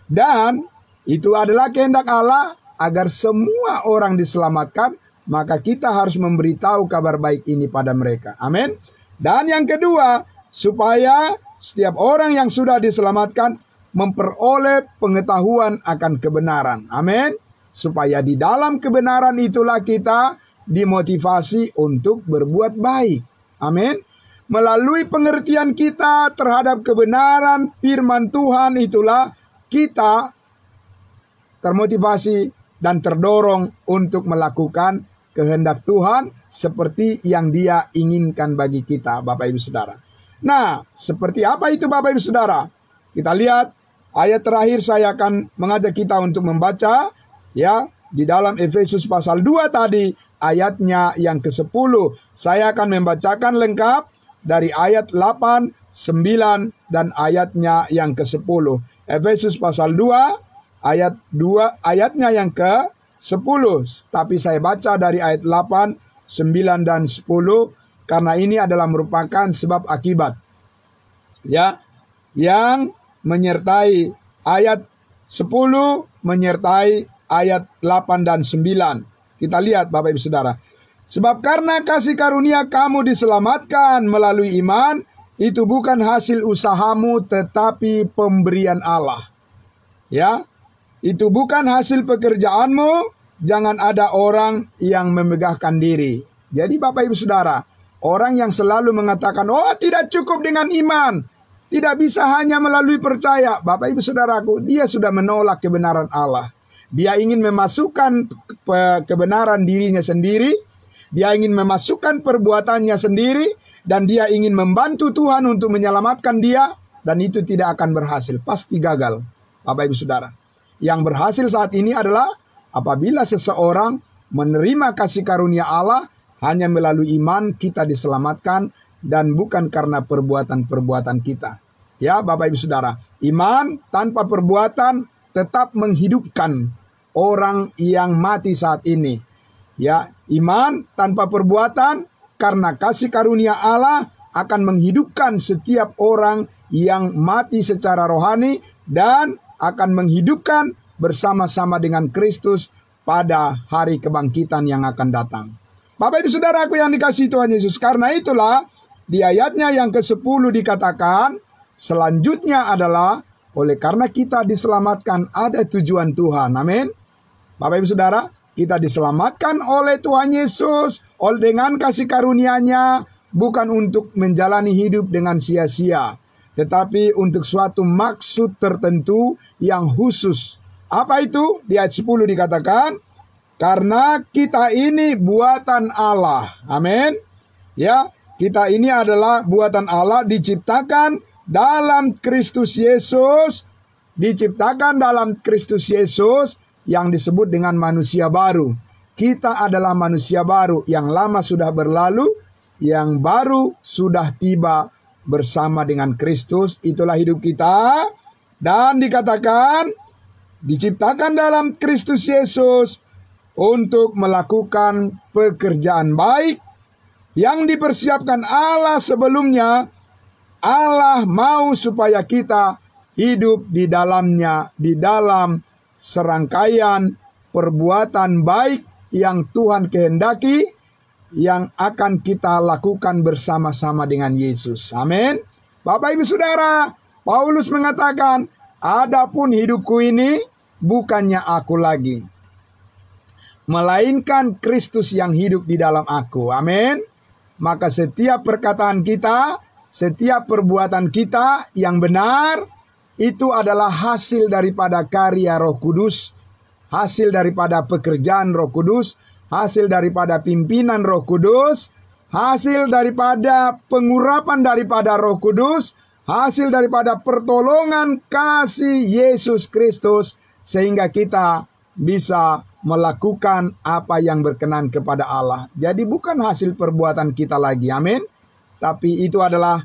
Dan itu adalah kehendak Allah agar semua orang diselamatkan, maka kita harus memberitahu kabar baik ini pada mereka. Amin. Dan yang kedua, supaya setiap orang yang sudah diselamatkan memperoleh pengetahuan akan kebenaran. Amin. Supaya di dalam kebenaran itulah kita dimotivasi untuk berbuat baik. Amin. Melalui pengertian kita terhadap kebenaran firman Tuhan itulah kita termotivasi dan terdorong untuk melakukan kehendak Tuhan seperti yang Dia inginkan bagi kita, Bapak Ibu Saudara. Nah, seperti apa itu Bapak Ibu Saudara? Kita lihat ayat terakhir, saya akan mengajak kita untuk membaca ya di dalam Efesus pasal 2 tadi ayatnya yang ke-10. Saya akan membacakan lengkap dari ayat 8, 9 dan ayatnya yang ke-10. Efesus pasal 2 ayat 2 ayatnya yang ke-10. Tapi saya baca dari ayat 8, 9 dan 10 karena ini adalah merupakan sebab akibat. Ya, yang menyertai ayat 10 menyertai ayat 8 dan 9. Kita lihat Bapak Ibu Saudara. Sebab karena kasih karunia kamu diselamatkan melalui iman, itu bukan hasil usahamu tetapi pemberian Allah. Ya, itu bukan hasil pekerjaanmu, jangan ada orang yang memegahkan diri. Jadi Bapak Ibu Saudara, orang yang selalu mengatakan, oh tidak cukup dengan iman, tidak bisa hanya melalui percaya. Bapak Ibu Saudaraku, dia sudah menolak kebenaran Allah. Dia ingin memasukkan kebenaran dirinya sendiri, dia ingin memasukkan perbuatannya sendiri, dan dia ingin membantu Tuhan untuk menyelamatkan dia, dan itu tidak akan berhasil, pasti gagal. Bapak Ibu Saudara, yang berhasil saat ini adalah apabila seseorang menerima kasih karunia Allah, hanya melalui iman kita diselamatkan dan bukan karena perbuatan-perbuatan kita. Ya Bapak Ibu Saudara, iman tanpa perbuatan tetap menghidupkan orang yang mati saat ini. Ya, iman tanpa perbuatan karena kasih karunia Allah akan menghidupkan setiap orang yang mati secara rohani dan akan menghidupkan bersama-sama dengan Kristus pada hari kebangkitan yang akan datang. Bapak Ibu Saudaraku yang dikasihi Tuhan Yesus, karena itulah di ayatnya yang ke-10 dikatakan, selanjutnya adalah oleh karena kita diselamatkan ada tujuan Tuhan. Amin. Bapak Ibu Saudara, kita diselamatkan oleh Tuhan Yesus dengan kasih karunia-Nya, bukan untuk menjalani hidup dengan sia-sia, tetapi untuk suatu maksud tertentu yang khusus. Apa itu? Di ayat 10 dikatakan, karena kita ini buatan Allah. Amin. Ya, kita ini adalah buatan Allah, diciptakan dalam Kristus Yesus, diciptakan dalam Kristus Yesus yang disebut dengan manusia baru. Kita adalah manusia baru, yang lama sudah berlalu, yang baru sudah tiba bersama dengan Kristus. Itulah hidup kita. Dan dikatakan diciptakan dalam Kristus Yesus untuk melakukan pekerjaan baik yang dipersiapkan Allah sebelumnya. Allah mau supaya kita hidup di dalamnya, di dalam serangkaian perbuatan baik yang Tuhan kehendaki, yang akan kita lakukan bersama-sama dengan Yesus. Amin. Bapak Ibu Saudara, Paulus mengatakan, adapun hidupku ini bukannya aku lagi, melainkan Kristus yang hidup di dalam aku. Amin. Maka setiap perkataan kita, setiap perbuatan kita yang benar, itu adalah hasil daripada karya Roh Kudus, hasil daripada pekerjaan Roh Kudus, hasil daripada pimpinan Roh Kudus, hasil daripada pengurapan daripada Roh Kudus, hasil daripada pertolongan kasih Yesus Kristus, sehingga kita bisa melakukan apa yang berkenan kepada Allah. Jadi bukan hasil perbuatan kita lagi, amin. Tapi itu adalah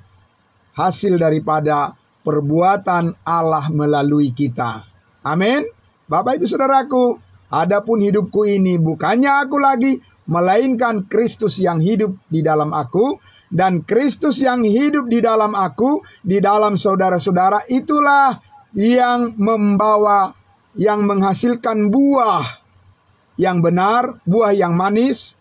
hasil daripada perbuatan Allah melalui kita. Amin. Bapak Ibu Saudaraku, adapun hidupku ini bukannya aku lagi, melainkan Kristus yang hidup di dalam aku. Dan Kristus yang hidup di dalam aku, di dalam saudara-saudara, itulah yang membawa, yang menghasilkan buah yang benar, buah yang manis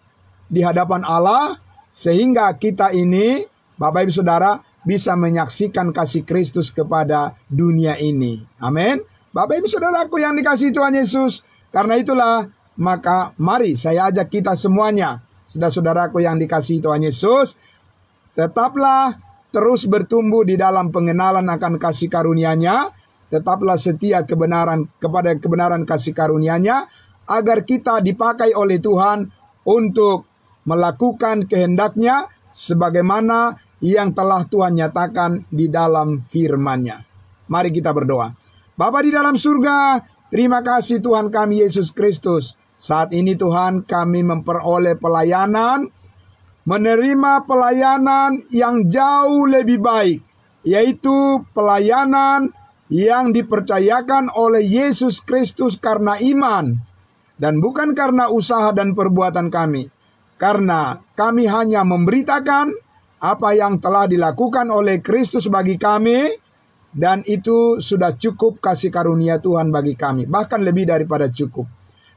di hadapan Allah, sehingga kita ini, Bapak Ibu Saudara, bisa menyaksikan kasih Kristus kepada dunia ini. Amin. Bapak Ibu Saudaraku yang dikasihi Tuhan Yesus, karena itulah maka mari saya ajak kita semuanya, saudara-saudaraku yang dikasihi Tuhan Yesus, tetaplah terus bertumbuh di dalam pengenalan akan kasih karunia-Nya, tetaplah setia kepada kebenaran kasih karunia-Nya, agar kita dipakai oleh Tuhan untuk melakukan kehendak-Nya sebagaimana yang telah Tuhan nyatakan di dalam firman-Nya. Mari kita berdoa. Bapa di dalam surga, terima kasih Tuhan kami Yesus Kristus. Saat ini Tuhan, kami memperoleh pelayanan, menerima pelayanan yang jauh lebih baik, yaitu pelayanan yang dipercayakan oleh Yesus Kristus karena iman, dan bukan karena usaha dan perbuatan kami. Karena kami hanya memberitakan apa yang telah dilakukan oleh Kristus bagi kami, dan itu sudah cukup kasih karunia Tuhan bagi kami, bahkan lebih daripada cukup.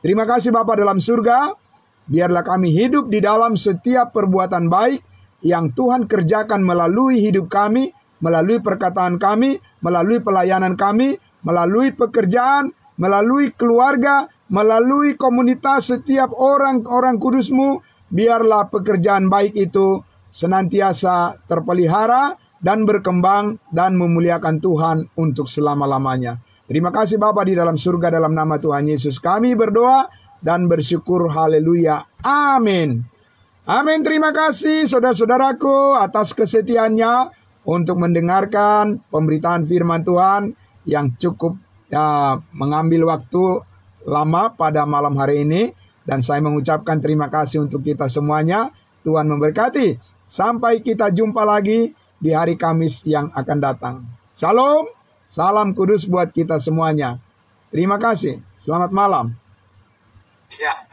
Terima kasih Bapa dalam surga, biarlah kami hidup di dalam setiap perbuatan baik yang Tuhan kerjakan melalui hidup kami, melalui perkataan kami, melalui pelayanan kami, melalui pekerjaan, melalui keluarga, melalui komunitas setiap orang-orang kudus-Mu. Biarlah pekerjaan baik itu senantiasa terpelihara dan berkembang dan memuliakan Tuhan untuk selama-lamanya. Terima kasih Bapa di dalam surga, dalam nama Tuhan Yesus kami berdoa dan bersyukur. Haleluya. Amin. Amin. Terima kasih saudara-saudaraku atas kesetiaannya untuk mendengarkan pemberitaan firman Tuhan yang cukup mengambil waktu lama pada malam hari ini. Dan saya mengucapkan terima kasih untuk kita semuanya. Tuhan memberkati. Sampai kita jumpa lagi di hari Kamis yang akan datang. Shalom. Salam kudus buat kita semuanya. Terima kasih. Selamat malam. Ya.